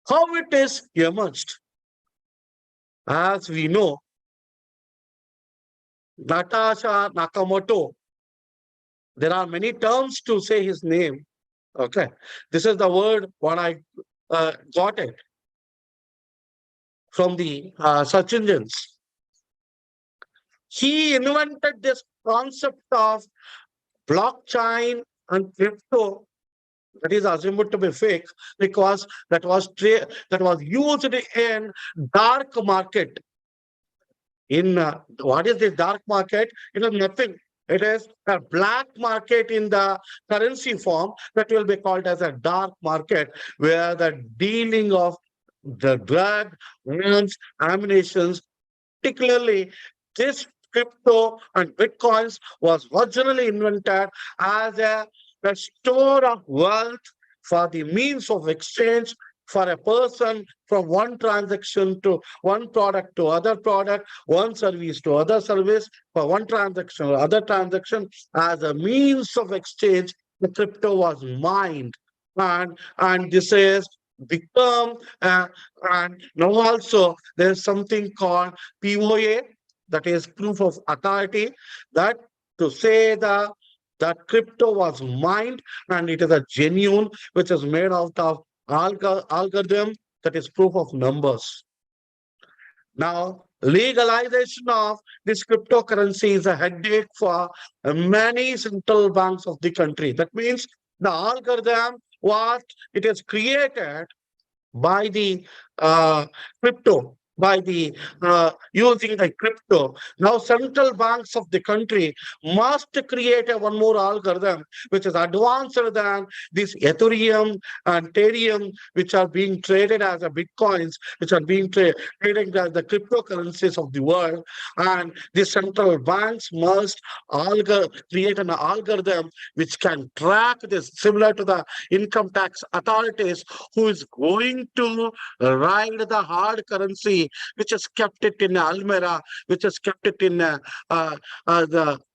Speaker 5: How it is emerged? As we know, Natasha Nakamoto, there are many terms to say his name. Okay, this is the word when I got it from the search engines. He invented this concept of blockchain and crypto that is assumed to be fake because that was used in dark market. In what is the dark market? It is nothing. It is a black market in the currency form that will be called as a dark market, where the dealing of the drug, arms, ammunitions, particularly this crypto and bitcoins was originally invented as a store of wealth for the means of exchange for a person from one transaction to one product to other product, one service to other service, for one transaction or other transaction as a means of exchange. The crypto was mined, and this is become and now also there's something called POA, that is proof of authority, that to say that crypto was mined and it is a genuine, which is made out of algorithm, that is proof of numbers. Now, legalization of this cryptocurrency is a headache for many central banks of the country. That means the algorithm, what it is created by the crypto, by the using the crypto. Now, central banks of the country must create a one more algorithm which is advanced than this Ethereum and Ethereum, which are being traded as a bitcoins, which are being traded as the cryptocurrencies of the world. And the central banks must create an algorithm which can track this, similar to the income tax authorities, who is going to ride the hard currency, which has kept it in Almera, which has kept it in the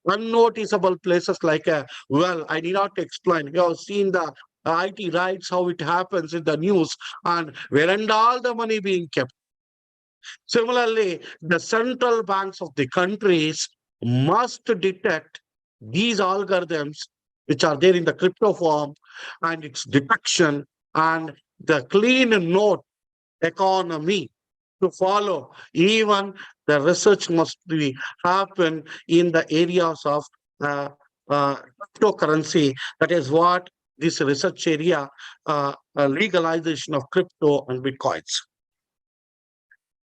Speaker 5: unnoticeable places like, well, I need not explain. You have seen the IT rights, how it happens in the news, and where and all the money being kept. Similarly, the central banks of the countries must detect these algorithms which are there in the crypto form and its detection and the clean note economy to follow. Even the research must be happen in the areas of cryptocurrency. That is what this research area, legalization of crypto and bitcoins.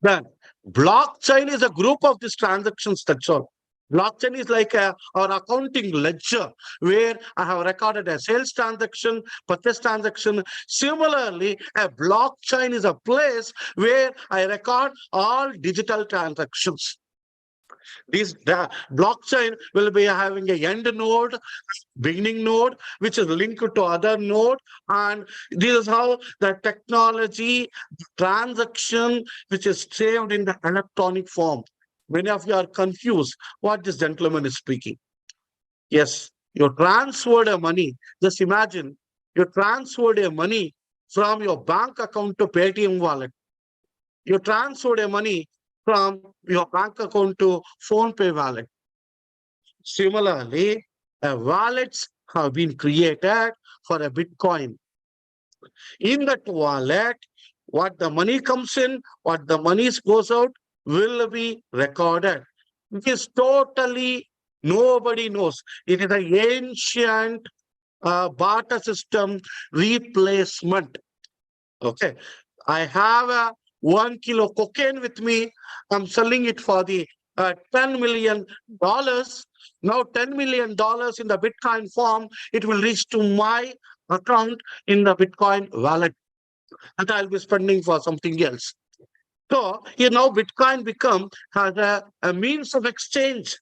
Speaker 5: Then blockchain is a group of these transactions, that's all. Blockchain is like our accounting ledger where I have recorded a sales transaction, purchase transaction. Similarly, a blockchain is a place where I record all digital transactions. The blockchain will be having a end node, beginning node, which is linked to other node. And this is how the technology transaction, which is saved in the electronic form. Many of you are confused what this gentleman is speaking. Yes, you transferred a money. Just imagine you transferred a money from your bank account to Paytm wallet. You transferred a money from your bank account to PhonePe wallet. Similarly, wallets have been created for a Bitcoin. In that wallet, what the money comes in, what the money goes out, will be recorded. It is totally, nobody knows. It is an ancient barter system replacement. Okay. I have a 1 kilo cocaine with me. I'm selling it for the $10 million. Now $10 million in the Bitcoin form, it will reach to my account in the Bitcoin wallet, and I'll be spending for something else. So here now Bitcoin has a means of exchange,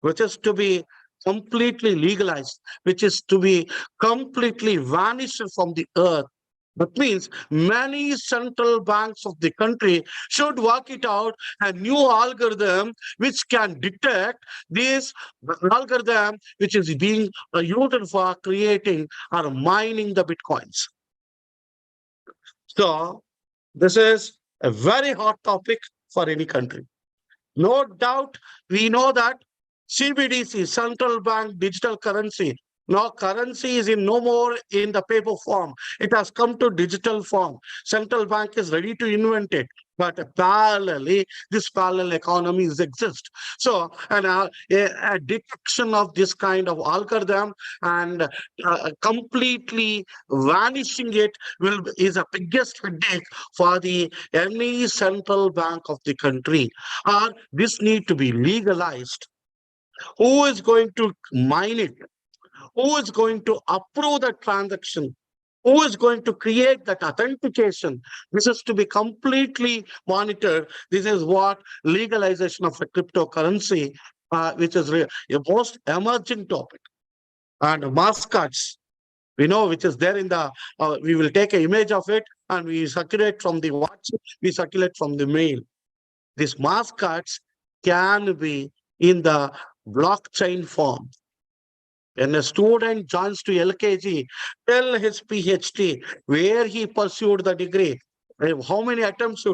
Speaker 5: which is to be completely legalized, which is to be completely vanished from the earth. That means many central banks of the country should work it out, a new algorithm which can detect this algorithm which is being used for creating or mining the Bitcoins. So this is a very hot topic for any country. No doubt, we know that CBDC, central bank digital currency. Now, currency is in no more in the paper form. It has come to digital form. Central bank is ready to invent it. But parallelly, this parallel economies exist. So, a detection of this kind of algorithm and completely vanishing it is a biggest headache for the any central bank of the country. Or this need to be legalized. Who is going to mine it? Who is going to approve the transaction? Who is going to create that authentication? This is to be completely monitored. This is what legalization of a cryptocurrency, which is a most emerging topic. And mascots, we know, which is there in the, we will take an image of it and we circulate from the WhatsApp, we circulate from the mail. These mascots can be in the blockchain form. When a student joins to LKG, tell his PhD where he pursued the degree, how many attempts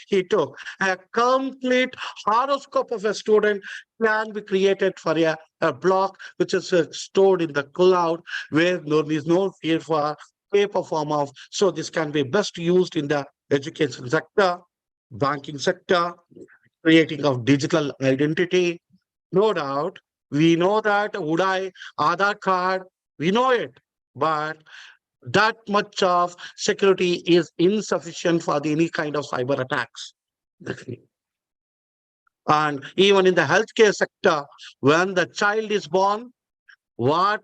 Speaker 5: he took. A complete horoscope of a student can be created for a block which is stored in the cloud where there is no fear for paper form of. So this can be best used in the education sector, banking sector, creating of digital identity. No doubt, we know that UDAI, Aadhaar card, we know it, but that much of security is insufficient for any kind of cyber attacks. And even in the healthcare sector, when the child is born, what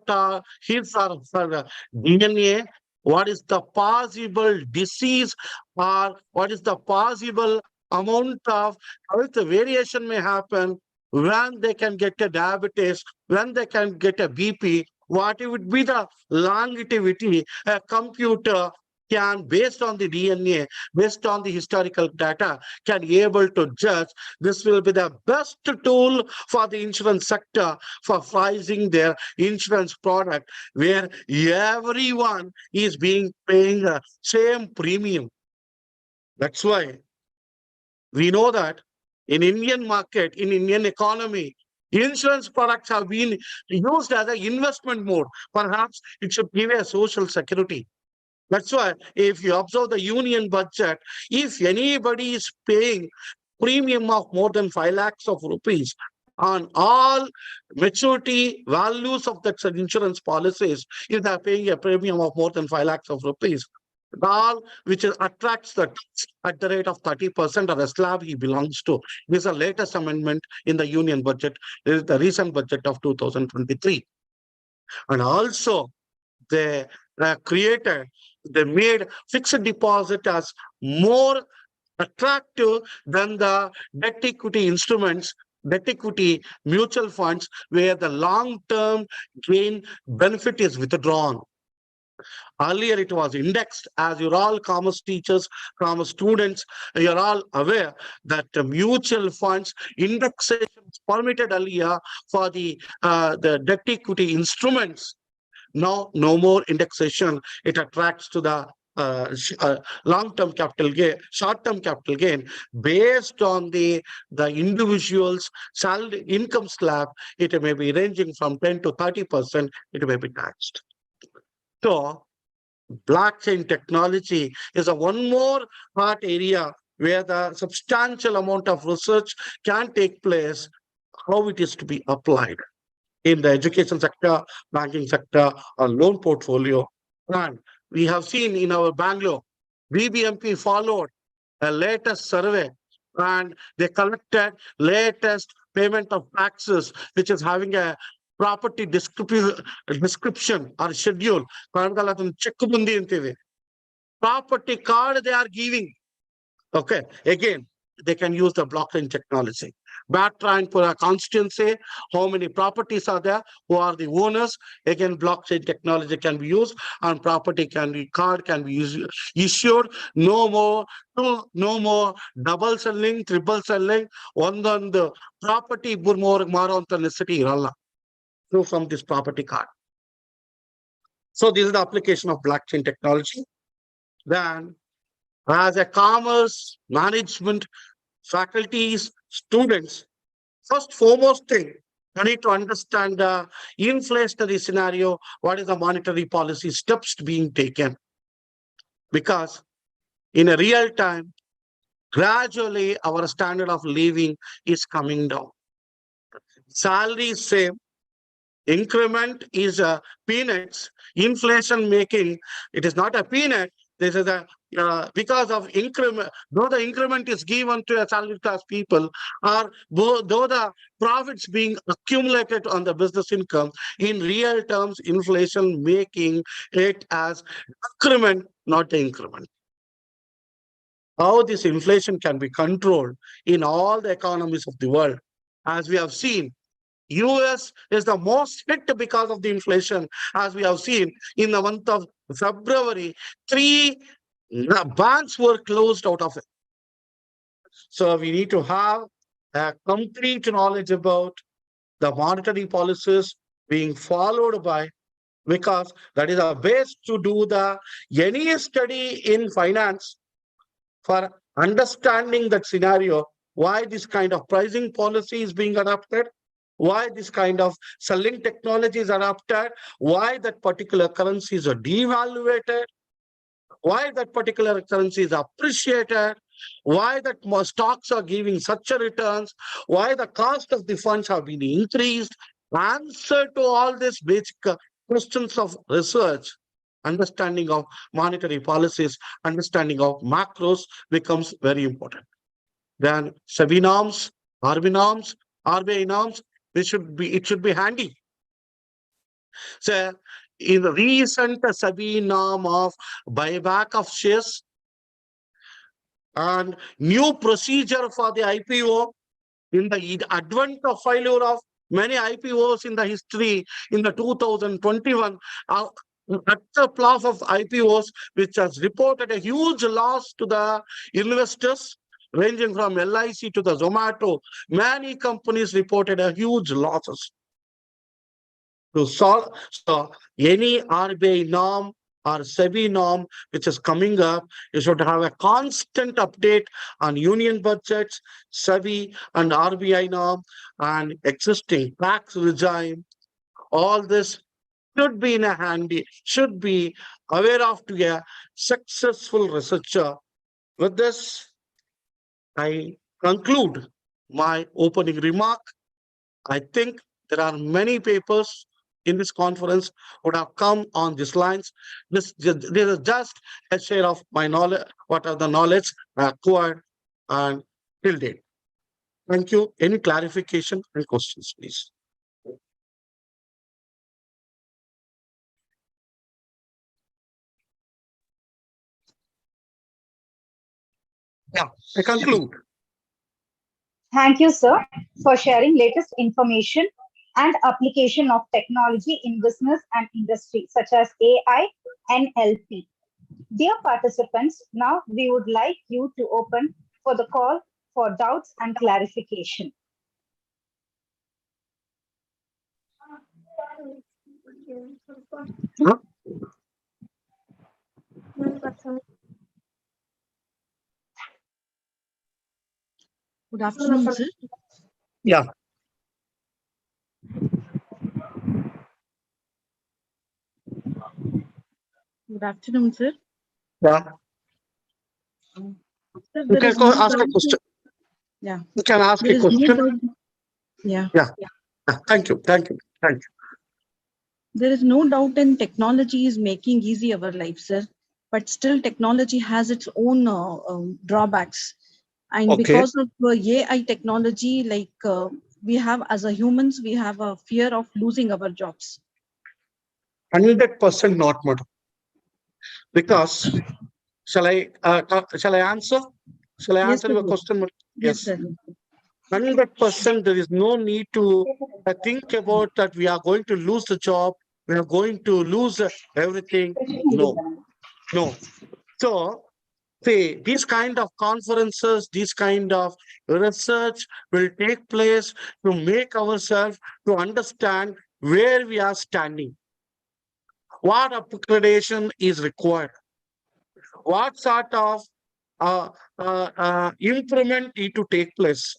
Speaker 5: his or her DNA, what is the possible disease or what is the possible amount of health variation may happen, when they can get a diabetes, when they can get a BP, what would be the longevity a computer can, based on the DNA, based on the historical data, can be able to judge. This will be the best tool for the insurance sector for pricing their insurance product, where everyone is paying the same premium. That's why we know that in Indian market, in Indian economy, insurance products have been used as an investment mode. Perhaps it should give a social security. That's why if you observe the union budget, if anybody is paying premium of more than 5 lakhs of rupees on all maturity values of that insurance policies, if they are paying a premium of more than 5 lakhs of rupees, all which attracts the tax at the rate of 30% or a slab he belongs to. This is the latest amendment in the union budget. This is the recent budget of 2023. And also they made fixed deposit as more attractive than the debt equity instruments, debt equity mutual funds, where the long-term gain benefit is withdrawn. Earlier, it was indexed. As you're all commerce teachers, commerce students, you're all aware that mutual funds indexation is permitted earlier for the debt equity instruments. Now, no more indexation. It attracts to the long-term capital gain, short-term capital gain based on the individual's salary income slab. It may be ranging from 10 to 30%. It may be taxed. So, blockchain technology is a one more hot area where the substantial amount of research can take place, how it is to be applied in the education sector, banking sector, or loan portfolio. And we have seen in our Bangalore, BBMP followed a latest survey and they collected latest payment of taxes, which is having a property description or schedule. Property card they are giving. Okay, again, they can use the blockchain technology. Batra and Pura constituency, how many properties are there, who are the owners? Again, blockchain technology can be used and property card can be issued. No more double selling, triple selling. On the property maruanta necessity iralla from this property card. So this is the application of blockchain technology. Then as a commerce, management, faculties, students, first foremost thing, you need to understand the inflationary scenario, what is the monetary policy steps being taken. Because in a real time, gradually our standard of living is coming down. Salary is same, increment is a peanuts, inflation making, it is not a peanut, this is a because of increment, though the increment is given to a salary class people, or though the profits being accumulated on the business income, in real terms, inflation making it as increment, not the increment. How this inflation can be controlled in all the economies of the world, as we have seen, US is the most hit because of the inflation, as we have seen in the month of February, 3 banks were closed out of it. So we need to have a complete knowledge about the monetary policies being followed by, because that is a base to do the any study in finance for understanding that scenario, why this kind of pricing policy is being adopted, why this kind of selling technology is adopted, why that particular currencies are devaluated, why that particular currency is appreciated, why that stocks are giving such a returns, why the cost of the funds have been increased. Answer to all these basic questions of research, understanding of monetary policies, understanding of macros becomes very important. Then SEBI norms, RBI norms, RBI norms, it should be handy. So in the recent SEBI norm of buyback of shares and new procedure for the IPO, in the advent of failure of many IPOs in the history in the 2021, at the plot of IPOs, which has reported a huge loss to the investors, ranging from LIC to the Zomato, many companies reported a huge losses. To solve, so any RBI norm or SEBI norm which is coming up, you should have a constant update on union budgets, SEBI and RBI norm, and existing tax regime. All this should be in a handy, should be aware of to a successful researcher. With this, I conclude my opening remark. I think there are many papers in this conference would have come on these lines. This is just a share of my knowledge, what are the knowledge acquired and till date. Thank you. Any clarification and questions, please? Yeah, I conclude.
Speaker 2: Thank you, sir, for sharing latest information and application of technology in business and industry, such as AI and NLP. Dear participants, now we would like you to open for the call for doubts and clarification.
Speaker 5: Huh?
Speaker 6: Good afternoon, sir.
Speaker 5: Yeah.
Speaker 6: Good afternoon, sir.
Speaker 5: Yeah.
Speaker 6: Sir,
Speaker 5: You
Speaker 6: there
Speaker 5: can
Speaker 6: is no
Speaker 5: ask a
Speaker 6: doubt.
Speaker 5: question.
Speaker 6: Yeah.
Speaker 5: You can ask
Speaker 6: There
Speaker 5: a
Speaker 6: is no
Speaker 5: question.
Speaker 6: doubt. Yeah.
Speaker 5: Yeah. Thank you. Thank you. Thank you.
Speaker 6: There is no doubt in technology is making easy our life, sir. But still, technology has its own drawbacks. And
Speaker 5: Okay.
Speaker 6: because of AI technology, like we have as a humans, we have a fear of losing our jobs.
Speaker 5: 100% not, madam. Because shall I answer? Shall I
Speaker 6: Yes,
Speaker 5: answer
Speaker 6: sir.
Speaker 5: your question, madam?
Speaker 6: Yes, sir.
Speaker 5: 100% there is no need to think about that we are going to lose the job, we are going to lose everything. No. So, see, these kind of conferences, these kind of research will take place to make ourselves to understand where we are standing, what accreditation is required, what sort of improvement need to take place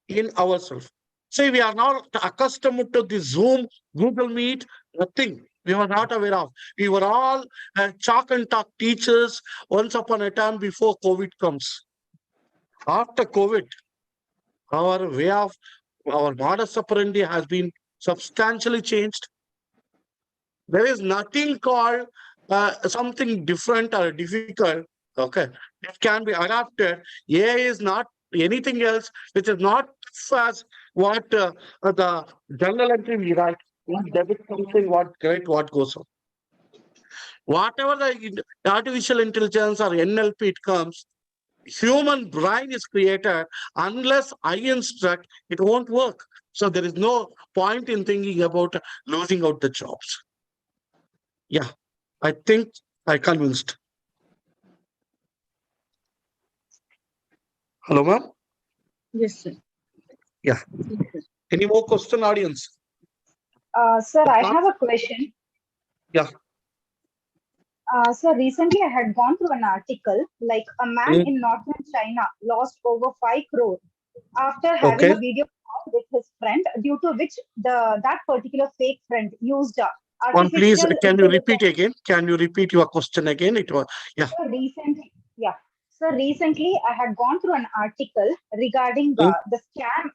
Speaker 5: in ourselves. See, we are not accustomed to the Zoom, Google Meet, nothing. We were not aware of. We were all chalk and talk teachers once upon a time before COVID comes. After COVID, our way of our modus operandi has been substantially changed. There is nothing called something different or difficult. Okay, it can be adapted. AI is not anything else which is not as what the journal entry we write. What debit something, what credit, what goes on. Whatever the artificial intelligence or NLP it comes, human brain is created. Unless I instruct, it won't work. So there is no point in thinking about losing out the jobs. Yeah, I think I convinced. Hello, ma'am.
Speaker 6: Yes, sir.
Speaker 5: Yeah.
Speaker 6: Yes, sir.
Speaker 5: Any more question, audience?
Speaker 2: Sir, I have a question.
Speaker 5: Yeah.
Speaker 2: So recently I had gone through an article like a man
Speaker 5: Mm.
Speaker 2: in northern China lost over 5 crore after having
Speaker 5: Okay.
Speaker 2: a video call with his friend, due to which that particular fake friend used
Speaker 5: One, please,
Speaker 2: artificial
Speaker 5: can you repeat
Speaker 2: intelligence.
Speaker 5: again? Can you repeat your question again? It was, yeah.
Speaker 2: So recently, yeah. So recently, I had gone through an article regarding
Speaker 5: Mm.
Speaker 2: the scam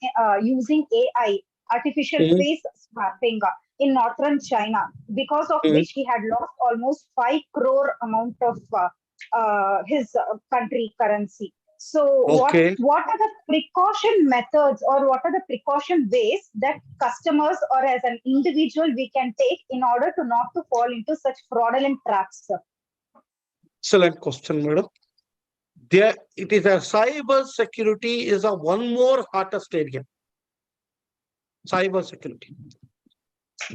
Speaker 2: using AI, artificial
Speaker 5: Mm.
Speaker 2: face swapping in northern China, because of
Speaker 5: Mm.
Speaker 2: which he had lost almost 5 crore amount of his country currency. So,
Speaker 5: Okay.
Speaker 2: what are the precaution methods, or what are the precaution ways that customers or as an individual we can take in order to not to fall into such fraudulent traps, sir?
Speaker 5: Excellent question, madam. There, it is a cyber security is a one more hottest area. Cyber security.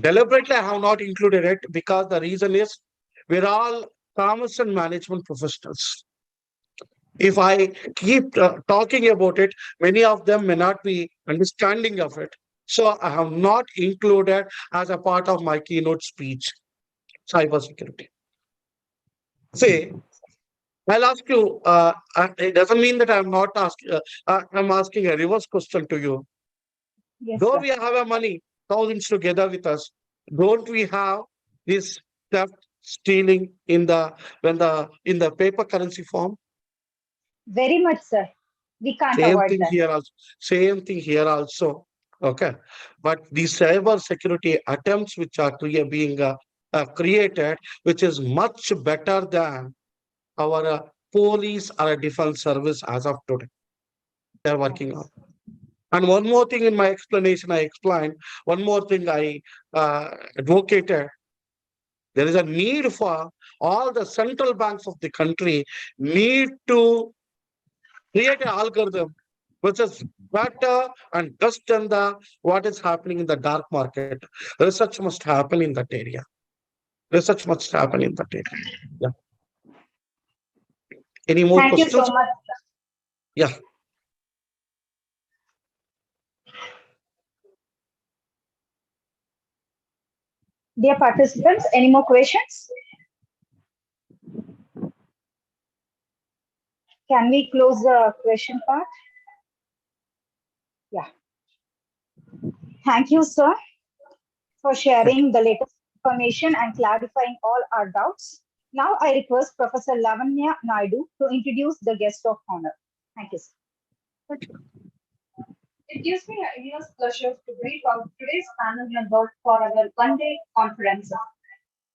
Speaker 5: Deliberately, I have not included it because the reason is we're all commerce and management professionals. If I keep talking about it, many of them may not be understanding of it. So I have not included as a part of my keynote speech, cybersecurity. See, I'll ask you, it doesn't mean that I'm not asking, I'm asking a reverse question to you.
Speaker 2: Yes,
Speaker 5: Though
Speaker 2: sir.
Speaker 5: we have a money, thousands together with us, don't we have this theft, stealing in the in the paper currency form?
Speaker 2: Very much, sir. We can't
Speaker 5: Same
Speaker 2: avoid
Speaker 5: thing
Speaker 2: that.
Speaker 5: here also. Same thing here also. Okay. But the cyber security attempts which are being created, which is much better than our police or a defense service as of today. They're working on. And one more thing in my explanation, I explained, one more thing I advocated. There is a need for all the central banks of the country need to create an algorithm which is better and just than the what is happening in the dark market. Research must happen in that area. Research must happen in that area. Yeah. Any more
Speaker 2: Thank you so
Speaker 5: questions?
Speaker 2: much.
Speaker 5: Yeah.
Speaker 2: Dear participants, any more questions? Can we close the question part? Yeah. Thank you, sir, for sharing the latest information and clarifying all our doubts. Now I request Professor Lavanya Naidu to introduce the guest of honor. Thank you, sir.
Speaker 7: It gives me an immense pleasure to brief out today's panel member for our one-day conference.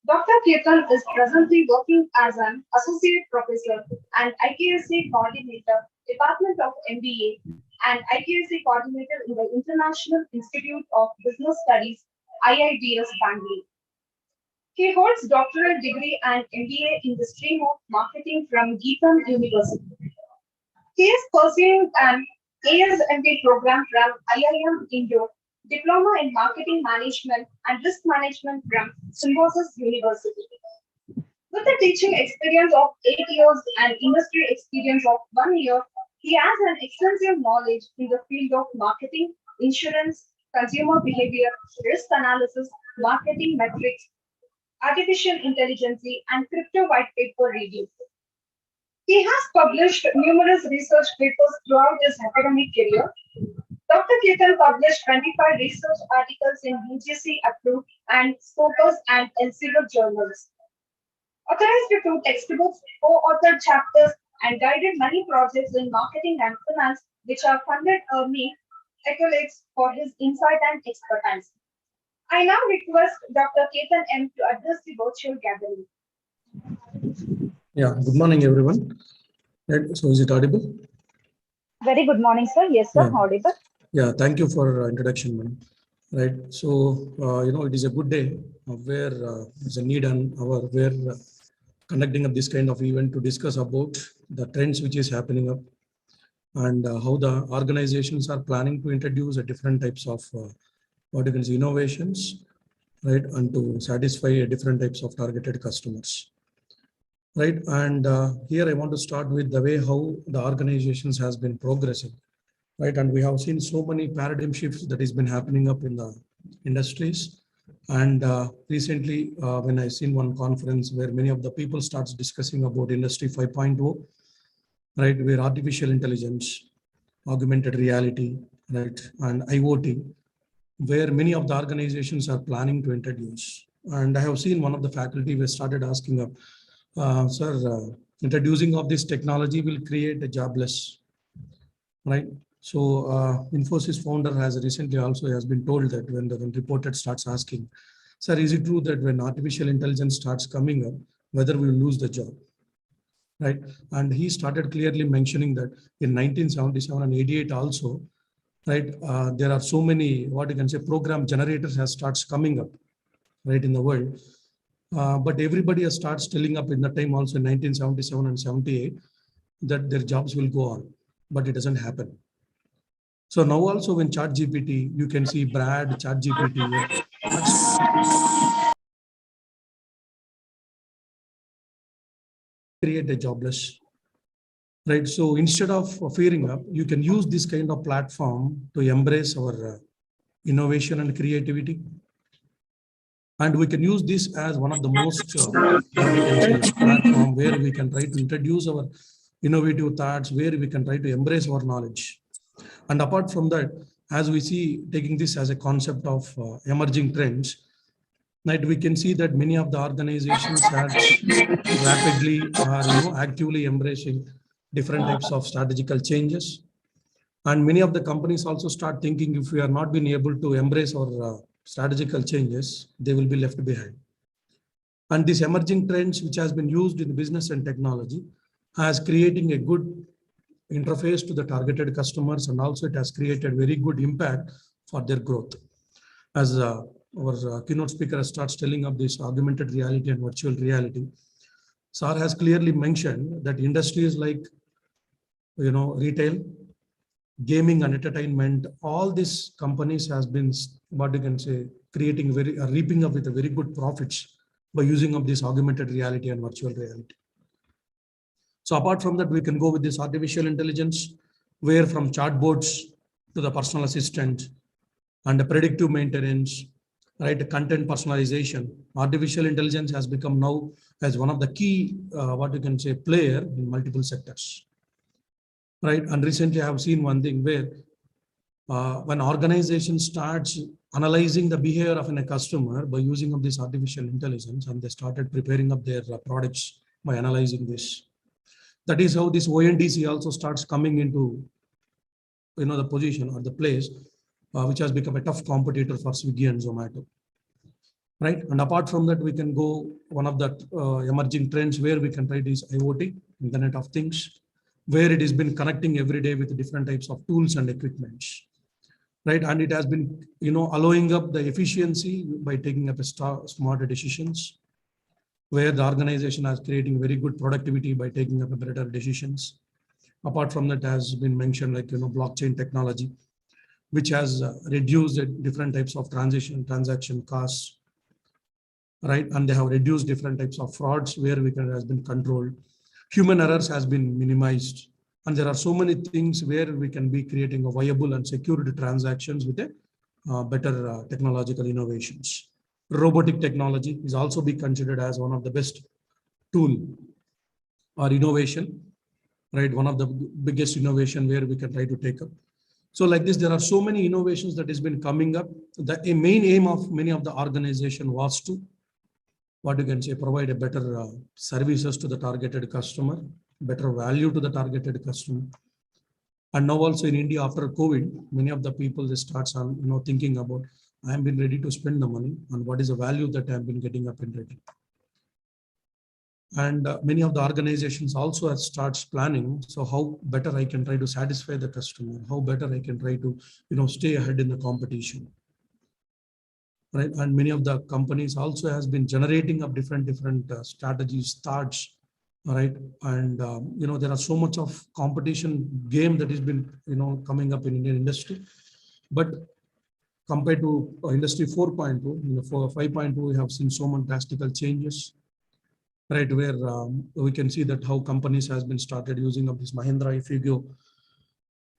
Speaker 7: Dr. Kirtan is presently working as an associate professor and IKSA coordinator, Department of MBA, and IKSA coordinator in the International Institute of Business Studies, IIBS Bangalore. He holds doctoral degree and MBA in the stream of marketing from Geetham University. He is pursuing an ASMB program from IIM Indore, Diploma in Marketing Management and Risk Management from Symbiosis University. With a teaching experience of 8 years and industry experience of 1 year, he has an extensive knowledge in the field of marketing, insurance, consumer behavior, risk analysis, marketing metrics, artificial intelligence, and crypto white paper review. He has published numerous research papers throughout his academic career. Dr. Ketan published 25 research articles in UGC approved and Scopus and Elsevier journals, authorized 2 textbooks, co-authored chapters, and guided many projects in marketing and finance, which have funded me accolades for his insight and expertise. I now request Dr. Ketan M to address the virtual gathering.
Speaker 8: Yeah, good morning, everyone. Right, so is it audible?
Speaker 2: Very good morning, sir. Yes, sir.
Speaker 8: Yeah.
Speaker 2: Audible.
Speaker 8: Yeah, thank you for introduction, man. Right, so it is a good day where there's a need and where conducting up this kind of event to discuss about the trends which is happening up and how the organizations are planning to introduce different types of innovations, right, and to satisfy different types of targeted customers. Right, and here I want to start with the way how the organizations has been progressing, right, and we have seen so many paradigm shifts that has been happening up in the industries. And recently, when I seen one conference where many of the people starts discussing about Industry 5.0, right, where artificial intelligence, augmented reality, right, and IoT, where many of the organizations are planning to introduce. And I have seen one of the faculty we started asking up, sir, introducing of this technology will create a jobless, right? So Infosys founder has recently also has been told that when reported starts asking, sir, is it true that when artificial intelligence starts coming up, whether we will lose the job, right? And he started clearly mentioning that in 1977 and 88 also, right, there are so many, program generators has starts coming up, right, in the world. But everybody has starts telling up in the time also in 1977 and 78 that their jobs will go on, but it doesn't happen. So now also when ChatGPT, you can see Brad, ChatGPT, create a jobless, right? So instead of fearing up, you can use this kind of platform to embrace our innovation and creativity. And we can use this as one of the most platform where we can try to introduce our innovative thoughts, where we can try to embrace our knowledge. And apart from that, as we see taking this as a concept of emerging trends, right, we can see that many of the organizations are rapidly actively embracing different types of strategical changes. And many of the companies also start thinking if we are not being able to embrace our strategical changes, they will be left behind. And these emerging trends, which has been used in business and technology, has creating a good interface to the targeted customers, and also it has created very good impact for their growth. As our keynote speaker starts telling of this augmented reality and virtual reality, Sir has clearly mentioned that industries like retail, gaming and entertainment, all these companies has been creating reaping up with a very good profits by using of this augmented reality and virtual reality. So apart from that, we can go with this artificial intelligence, where from chatbots to the personal assistant and the predictive maintenance, right, content personalization. Artificial intelligence has become now as one of the key player in multiple sectors. Right, and recently I have seen one thing where when organization starts analyzing the behavior of a customer by using of this artificial intelligence, and they started preparing up their products by analyzing this. That is how this ONDC also starts coming into the position or the place which has become a tough competitor for Swiggy and Zomato. Right, and apart from that, we can go one of the emerging trends where we can try this IoT, Internet of Things, where it has been connecting every day with different types of tools and equipments, right? And it has been, allowing up the efficiency by taking up smarter decisions, where the organization is creating very good productivity by taking up better decisions. Apart from that, has been mentioned blockchain technology, which has reduced different types of transaction costs, right? And they have reduced different types of frauds where has been controlled. Human errors has been minimized. And there are so many things where we can be creating a viable and secured transactions with a better technological innovations. Robotic technology is also be considered as one of the best tool or innovation right? One of the biggest innovation where we can try to take up. So like this, there are so many innovations that has been coming up. The main aim of many of the organization was to, what you can say, provide a better services to the targeted customer, better value to the targeted customer. And now also in India after COVID, many of the people they starts on thinking about, I have been ready to spend the money and what is the value that I have been getting up in return. And many of the organizations also have starts planning. So how better I can try to satisfy the customer, how better I can try to stay ahead in the competition. Right, and many of the companies also has been generating up different strategies, thoughts, right? And there are so much of competition game that has been coming up in Indian industry, but compared to industry 4.2, for 5.2, we have seen so much drastic changes, right? Where we can see that how companies has been started using of this Mahindra. If you go,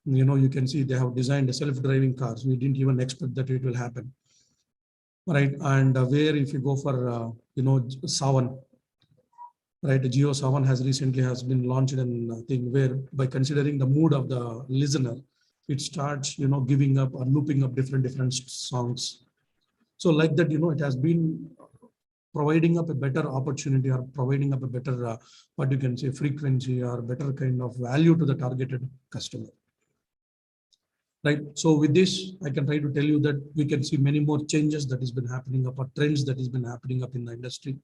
Speaker 8: you can see they have designed a self-driving cars. We didn't even expect that it will happen. Right, and where if you go for Savan, right, Jio Savan has recently been launched in thing where by considering the mood of the listener, it starts giving up or looping up different songs. So like that, it has been providing up a better opportunity or providing up a better what you can say frequency or better kind of value to the targeted customer. Right. So with this, I can try to tell you that we can see many more changes that has been happening up, or trends that has been happening up in the industry.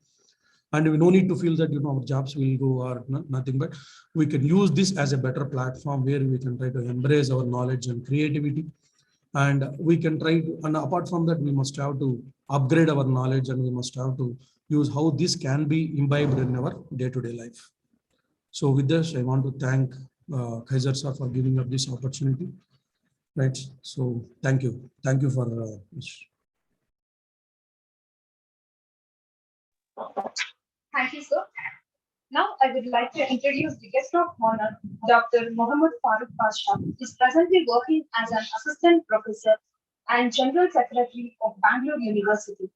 Speaker 8: And we no need to feel that, our jobs will go or nothing, but we can use this as a better platform where we can try to embrace our knowledge and creativity. And we can try to, and apart from that, we must have to upgrade our knowledge and we must have to use how this can be imbibed in our day-to-day life. So with this, I want to thank Kaiser sir for giving up this opportunity. Right. So thank you. Thank you for this.
Speaker 7: Thank you, sir. Now I would like to introduce the guest of honor, Dr. Mohammad Farooq Pasha, who is presently working as an assistant professor and general secretary of Bangalore University,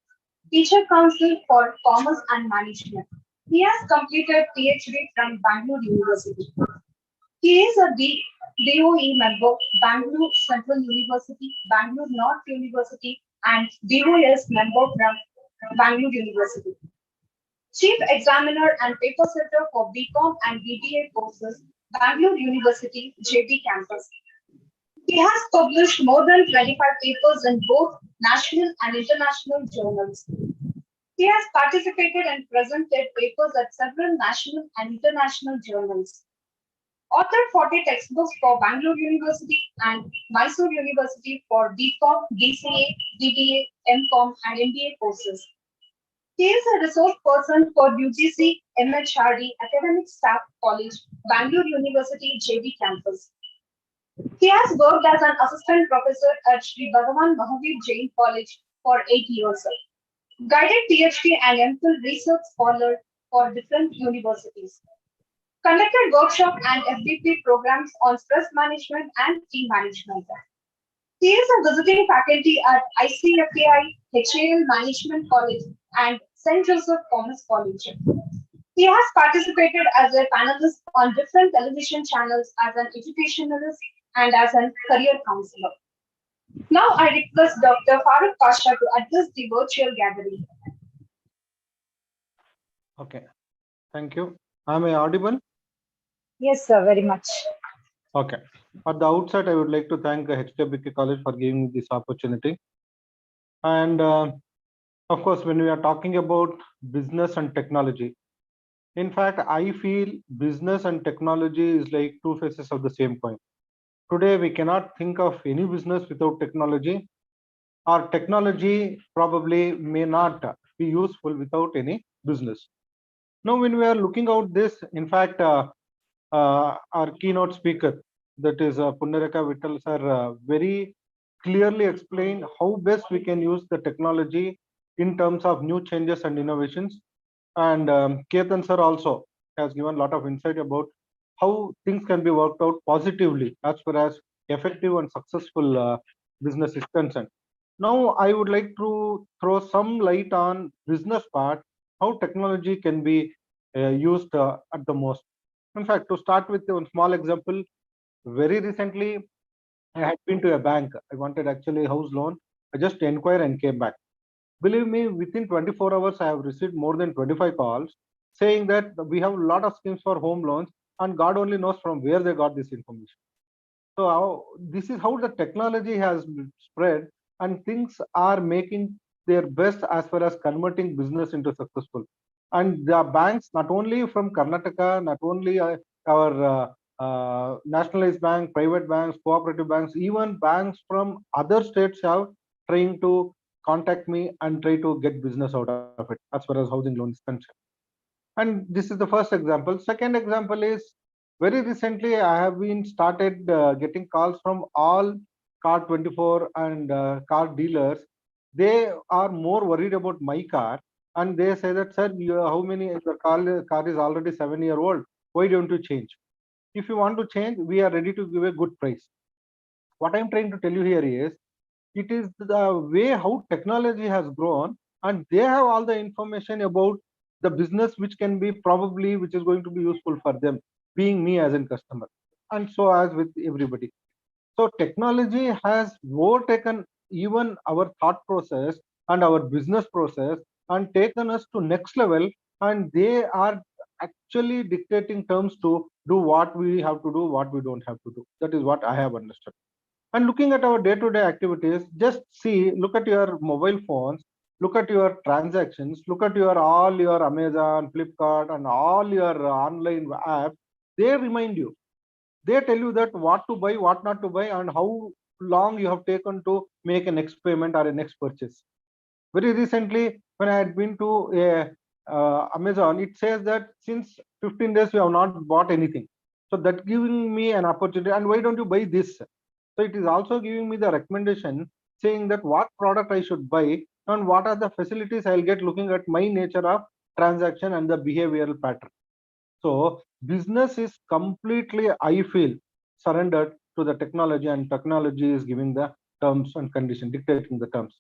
Speaker 7: Teacher Council for Commerce and Management. He has completed PhD from Bangalore University. He is a DOE member, Bangalore Central University, Bangalore North University, and DOS member from Bangalore University. Chief Examiner and Paper Setter for BCom and BBA courses, Bangalore University, JB Campus. He has published more than 25 papers in both national and international journals. He has participated and presented papers at several national and international journals. Authored 40 textbooks for Bangalore University and Mysore University for BCom, BCA, BBA, MCom, and MBA courses. He is a resource person for UGC MHRD Academic Staff College, Bangalore University, JB Campus. He has worked as an assistant professor at Sri Bhagavan Mahavir Jain College for 8 years. Guided PhD and MPhil research scholar for different universities. Conducted workshop and FDP programs on stress management and team management. He is a visiting faculty at ICFAI, HAL Management College, and St. Joseph Commerce College. He has participated as a panelist on different television channels as an educationalist and as a career counselor. Now I request Dr. Farooq Pasha to address the virtual gathering.
Speaker 1: Okay, thank you. Am I audible?
Speaker 2: Yes, sir, very much.
Speaker 1: Okay. At the outset, I would like to thank HWK College for giving me this opportunity. And of course, when we are talking about business and technology, in fact, I feel business and technology is like two faces of the same coin. Today, we cannot think of any business without technology, or technology probably may not be useful without any business. Now, when we are looking out this, in fact, our keynote speaker, that is Pundareka Vittal sir, very clearly explained how best we can use the technology in terms of new changes and innovations. And Ketan sir also has given a lot of insight about how things can be worked out positively as far as effective and successful business is concerned. Now, I would like to throw some light on business part, how technology can be used at the most. In fact, to start with one small example, very recently I had been to a bank. I wanted actually a house loan. I just inquired and came back. Believe me, within 24 hours, I have received more than 25 calls saying that we have a lot of schemes for home loans, and God only knows from where they got this information. So this is how the technology has spread, and things are making their best as far as converting business into successful. And the banks, not only from Karnataka, not only our nationalized bank, private banks, cooperative banks, even banks from other states have trying to contact me and try to get business out of it as far as housing loan is concerned. And this is the first example. Second example is very recently I have been started getting calls from all Car24 and car dealers. They are more worried about my car, and they say that, sir, how many your car is already 7-year old. Why don't you change? If you want to change, we are ready to give a good price. What I'm trying to tell you here is, it is the way how technology has grown, and they have all the information about the business which can be probably which is going to be useful for them, being me as a customer, and so as with everybody. So technology has overtaken even our thought process and our business process and taken us to next level, and they are actually dictating terms to do what we have to do, what we don't have to do. That is what I have understood. And looking at our day-to-day activities, just see, look at your mobile phones, look at your transactions, look at your all your Amazon, Flipkart, and all your online apps. They remind you, they tell you that what to buy, what not to buy, and how long you have taken to make a next payment or a next purchase. Very recently, when I had been to Amazon, it says that since 15 days you have not bought anything. So that giving me an opportunity. And why don't you buy this? So it is also giving me the recommendation saying that what product I should buy and what are the facilities I'll get looking at my nature of transaction and the behavioral pattern. So business is completely, I feel, surrendered to the technology, and technology is giving the terms and conditions, dictating the terms.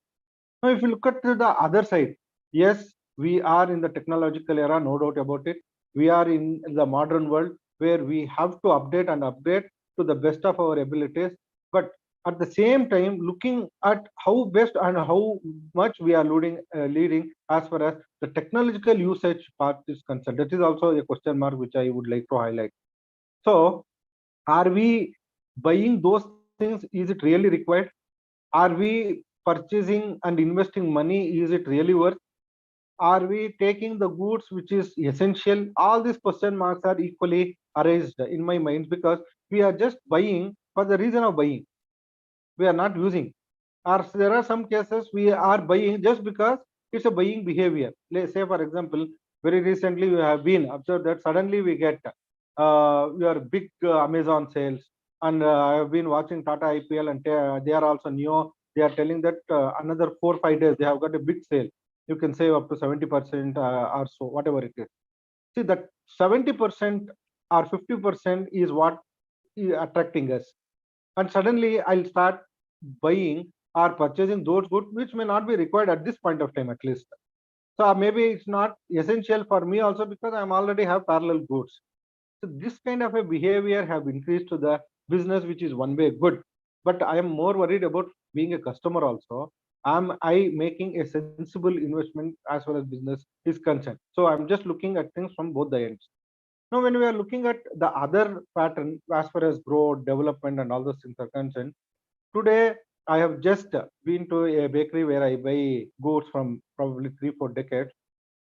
Speaker 1: Now, if you look at the other side, yes, we are in the technological era, no doubt about it. We are in the modern world where we have to update and upgrade to the best of our abilities. But at the same time, looking at how best and how much we are leading as far as the technological usage part is concerned. That is also a question mark which I would like to highlight. So, are we buying those things? Is it really required? Are we purchasing and investing money? Is it really worth? Are we taking the goods which is essential? All these question marks are equally arised in my mind, because we are just buying for the reason of buying. We are not using. Or there are some cases we are buying just because it's a buying behavior. Let's say, for example, very recently we have been observed that suddenly we get your big Amazon sales, and I have been watching Tata IPL, and they are also new. They are telling that another 4-5 days they have got a big sale. You can save up to 70% or so, whatever it is. See, that 70% or 50% is what is attracting us, and suddenly I'll start buying or purchasing those goods which may not be required at this point of time, at least. So maybe it's not essential for me also, because I'm already have parallel goods. So this kind of a behavior have increased to the business, which is one way good. But I am more worried about being a customer also. Am I making a sensible investment as far as business is concerned? So I'm just looking at things from both the ends. Now, when we are looking at the other pattern as far as growth, development, and all those things are concerned, today I have just been to a bakery where I buy goods from probably 3-4 decades.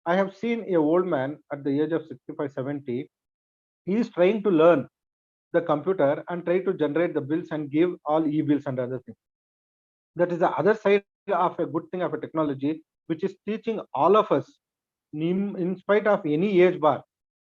Speaker 1: I have seen a old man at the age of 65-70. He is trying to learn the computer and try to generate the bills and give all e-bills and other things. That is the other side of a good thing of a technology, which is teaching all of us, in spite of any age bar,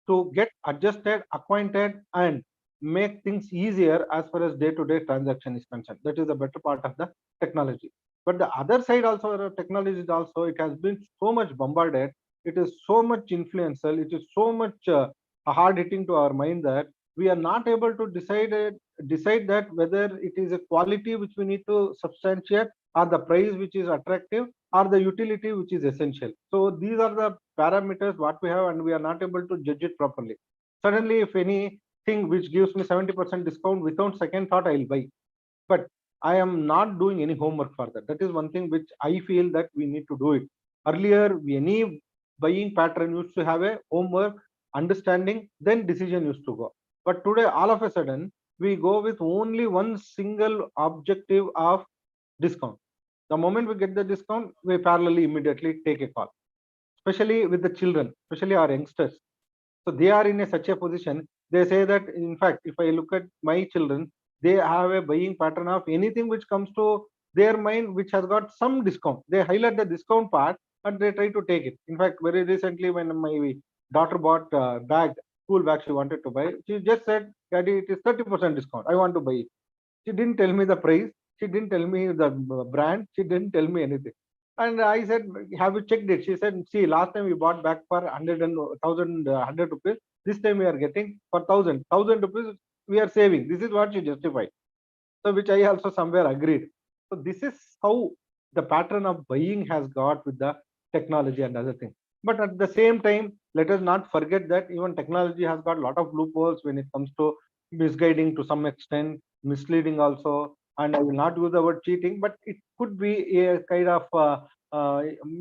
Speaker 1: to get adjusted, acquainted, and make things easier as far as day-to-day transaction is concerned. That is the better part of the technology. But the other side also, the technology is also, it has been so much bombarded, it is so much influential, it is so much hard hitting to our mind that we are not able to decide that whether it is a quality which we need to substantiate, or the price which is attractive, or the utility which is essential. So these are the parameters what we have, and we are not able to judge it properly. Suddenly, if anything which gives me 70% discount, without second thought, I'll buy. But I am not doing any homework for that. That is one thing which I feel that we need to do it. Earlier, any buying pattern used to have a homework, understanding, then decision used to go. But today, all of a sudden, we go with only one single objective of discount. The moment we get the discount, we parallelly immediately take a call, especially with the children, especially our youngsters. So they are in such a position. They say that, in fact, if I look at my children, they have a buying pattern of anything which comes to their mind, which has got some discount. They highlight the discount part and they try to take it. In fact, very recently, when my daughter bought a bag, school bag she wanted to buy, she just said, "Daddy, it is 30% discount. I want to buy it." She didn't tell me the price. She didn't tell me the brand. She didn't tell me anything. And I said, "Have you checked it?" She said, "See, last time we bought back for 100 and 1,100 rupees. This time we are getting for 1,000 rupees. We are saving." This is what she justified. So, which I also somewhere agreed. So, this is how the pattern of buying has got with the technology and other things. But at the same time, let us not forget that even technology has got a lot of loopholes when it comes to misguiding to some extent, misleading also. And I will not use the word cheating, but it could be a kind of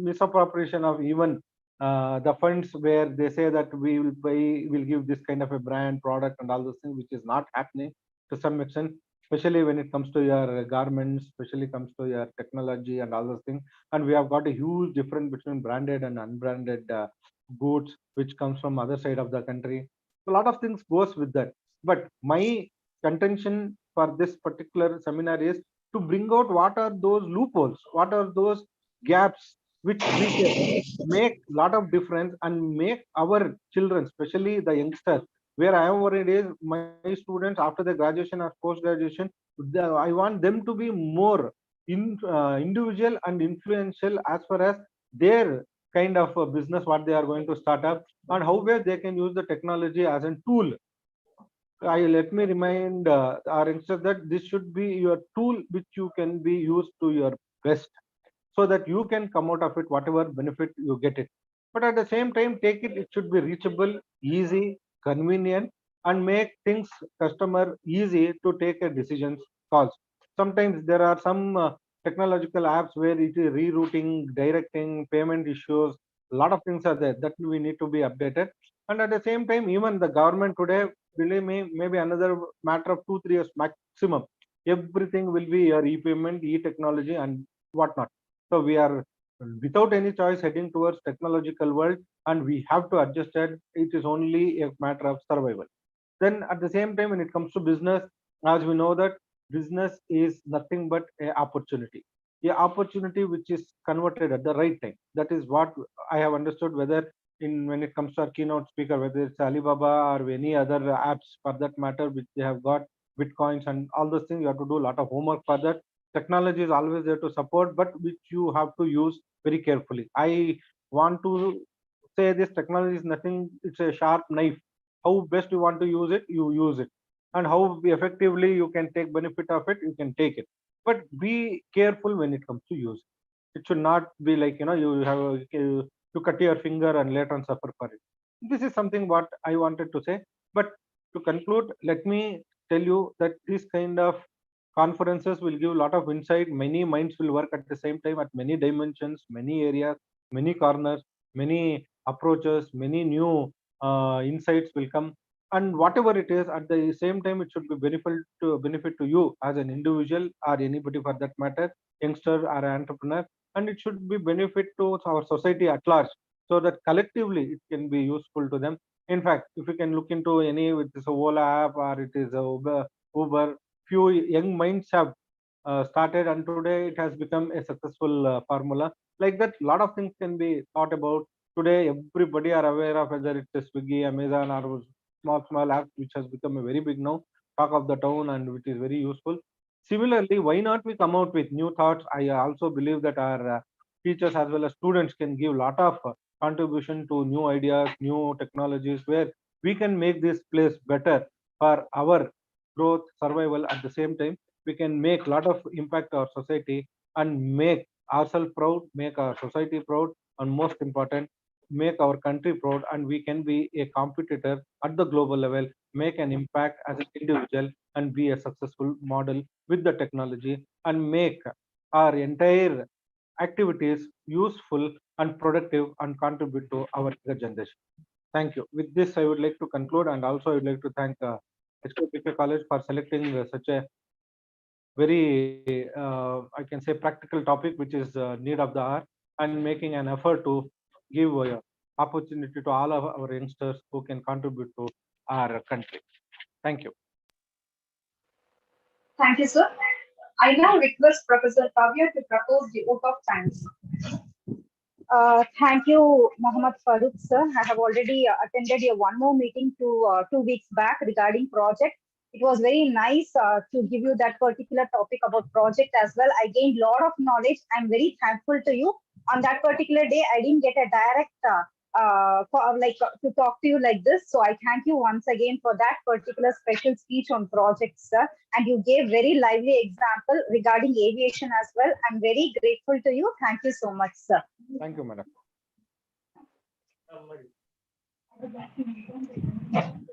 Speaker 1: misappropriation of even the funds, where they say that we will buy, will give this kind of a brand product and all those things, which is not happening to some extent, especially when it comes to your garments, especially comes to your technology and all those things. And we have got a huge difference between branded and unbranded goods, which comes from other side of the country. A lot of things goes with that. But my contention for this particular seminar is to bring out what are those loopholes, what are those gaps which we can make a lot of difference and make our children, especially the youngsters, where I am worried is my students after the graduation or post graduation, I want them to be more individual and influential as far as their kind of a business what they are going to start up, and how well they can use the technology as a tool. Let me remind our youngsters that this should be your tool which you can be used to your best, so that you can come out of it whatever benefit you get it. But at the same time, take it, it should be reachable, easy, convenient, and make things customer easy to take a decisions calls. Sometimes there are some technological apps where it is rerouting, directing, payment issues, a lot of things are there that we need to be updated. And at the same time, even the government today, believe me, maybe another matter of 2-3 years maximum, everything will be your e-payment, e-technology and whatnot. So we are without any choice heading towards technological world, and we have to adjust it. It is only a matter of survival. Then at the same time, when it comes to business, as we know that business is nothing but a opportunity which is converted at the right time. That is what I have understood. Whether in when it comes to our keynote speaker, whether it's Alibaba or any other apps for that matter, which they have got bitcoins and all those things, you have to do a lot of homework for that. Technology is always there to support, but which you have to use very carefully. I want to say this technology is nothing, it's a sharp knife. How best you want to use it, you use it, and how effectively you can take benefit of it, you can take it. But be careful when it comes to use it. It should not be like, you have to cut your finger and later on suffer for it. This is something what I wanted to say. But to conclude, let me tell you that this kind of conferences will give a lot of insight. Many minds will work at the same time at many dimensions, many areas, many corners, many approaches, many new insights will come. And whatever it is, at the same time, it should be benefit to you as an individual or anybody for that matter, youngster or entrepreneur, and it should be benefit to our society at large, so that collectively it can be useful to them. In fact, if you can look into any, it is a Ola app or it is a Uber, few young minds have started, and today it has become a successful formula. Like that, a lot of things can be thought about. Today, everybody are aware of whether it's a Swiggy, Amazon, or small apps, which has become a very big now talk of the town and which is very useful. Similarly, why not we come out with new thoughts? I also believe that our teachers as well as students can give a lot of contribution to new ideas, new technologies, where we can make this place better for our growth, survival. At the same time, we can make a lot of impact our society and make ourselves proud, make our society proud, and most important, make our country proud, and we can be a competitor at the global level, make an impact as an individual, and be a successful model with the technology, and make our entire activities useful and productive and contribute to our younger generation. Thank you. With this, I would like to conclude, and also I would like to thank HKPK College for selecting such a very, I can say, practical topic, which is need of the hour, and making an effort to give opportunity to all of our youngsters who can contribute to our country. Thank you.
Speaker 7: Thank you, sir. I now request Professor Kavya to propose the vote of thanks.
Speaker 2: Thank you, Mohammed Farooq, sir. I have already attended a one more meeting 2 weeks back regarding project. It was very nice to give you that particular topic about project as well. I gained a lot of knowledge. I'm very thankful to you. On that particular day, I didn't get a direct to talk to you like this. So I thank you once again for that particular special speech on projects, sir. And you gave very lively example regarding aviation as well. I'm very grateful to you. Thank you so much, sir.
Speaker 1: Thank you, madam.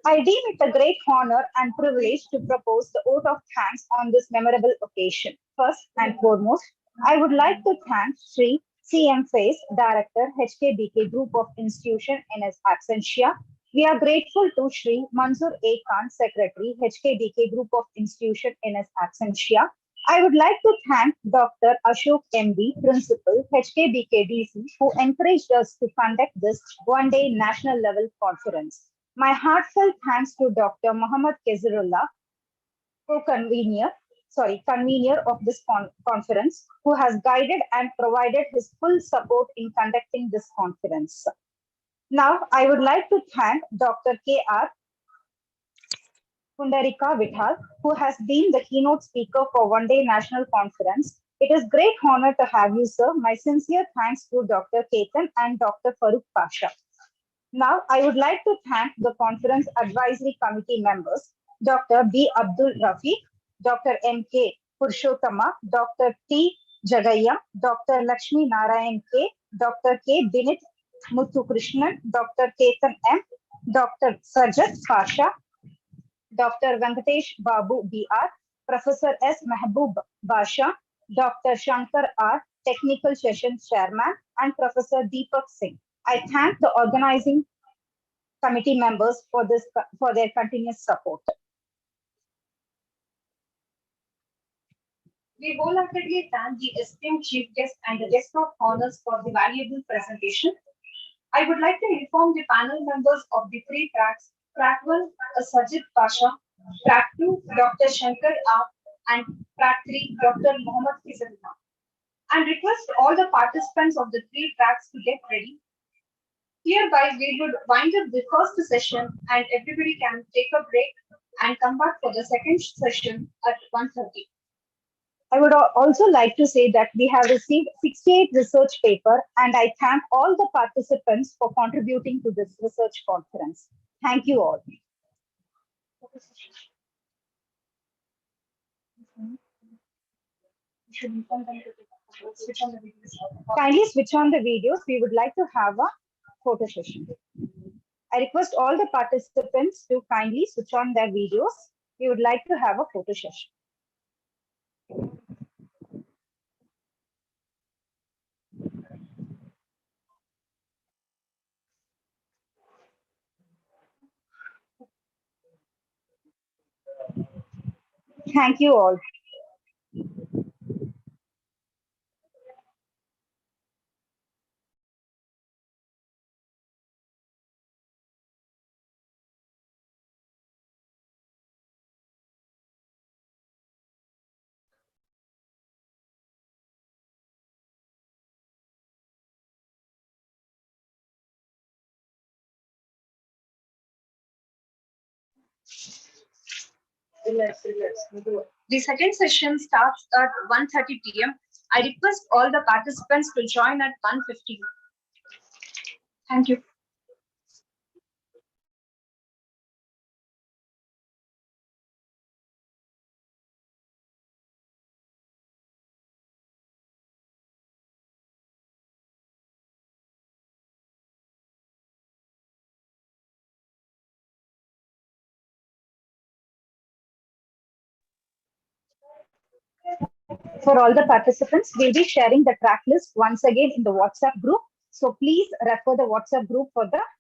Speaker 2: I deem it a great honor and privilege to propose the vote of thanks on this memorable occasion. First and foremost, I would like to thank Sri CM Face, Director, HKBK Group of Institution in his absentia. We are grateful to Sri Manzoor A. Khan, Secretary, HKBK Group of Institution in his absentia. I would like to thank Dr. Ashok MD, Principal, HKBK DC, who encouraged us to conduct this one-day national level conference. My heartfelt thanks to Dr. Muhammad Kezirullah, convener of this conference, who has guided and provided his full support in conducting this conference. Now, I would like to thank Dr. K.R. Pundarika Vithal, who has been the keynote speaker for One Day National Conference. It is great honor to have you, sir. My sincere thanks to Dr. Ketan and Dr. Farooq Pasha. Now, I would like to thank the conference advisory committee members, Dr. B. Abdul Rafiq, Dr. M.K. Purushottama, Dr. T. Jagayya, Dr. Lakshmi Narayan K., Dr. K. Binit Muthu Krishnan, Dr. Ketan M., Dr. Sajat Pasha, Dr. Venkatesh Babu B.R., Professor S. Mehboob Basha, Dr. Shankar R., Technical Sessions Chairman, and Professor Deepak Singh. I thank the organizing committee members for their continuous support.
Speaker 7: We wholeheartedly thank the esteemed chief guest and the guest of honors for the valuable presentation. I would like to inform the panel members of the three tracks. Track 1, Sajid Pasha. Track 2, Dr. Shankar R. And track 3, Dr. Muhammad Kizalina. And request all the participants of the three tracks to get ready. Hereby, we would wind up the first session and everybody can take a break and come back for the second session at 1:30.
Speaker 2: I would also like to say that we have received 68 research papers, and I thank all the participants for contributing to this research conference. Thank you all. Kindly switch on the videos. We would like to have a photo session. I request all the participants to kindly switch on their videos. We would like to have a photo session. Thank you all.
Speaker 7: The second session starts at 1:30 p.m. I request all the participants to join at 1:50. Thank you.
Speaker 2: For all the participants, we'll be sharing the track list once again in the WhatsApp group. So please refer the WhatsApp group for the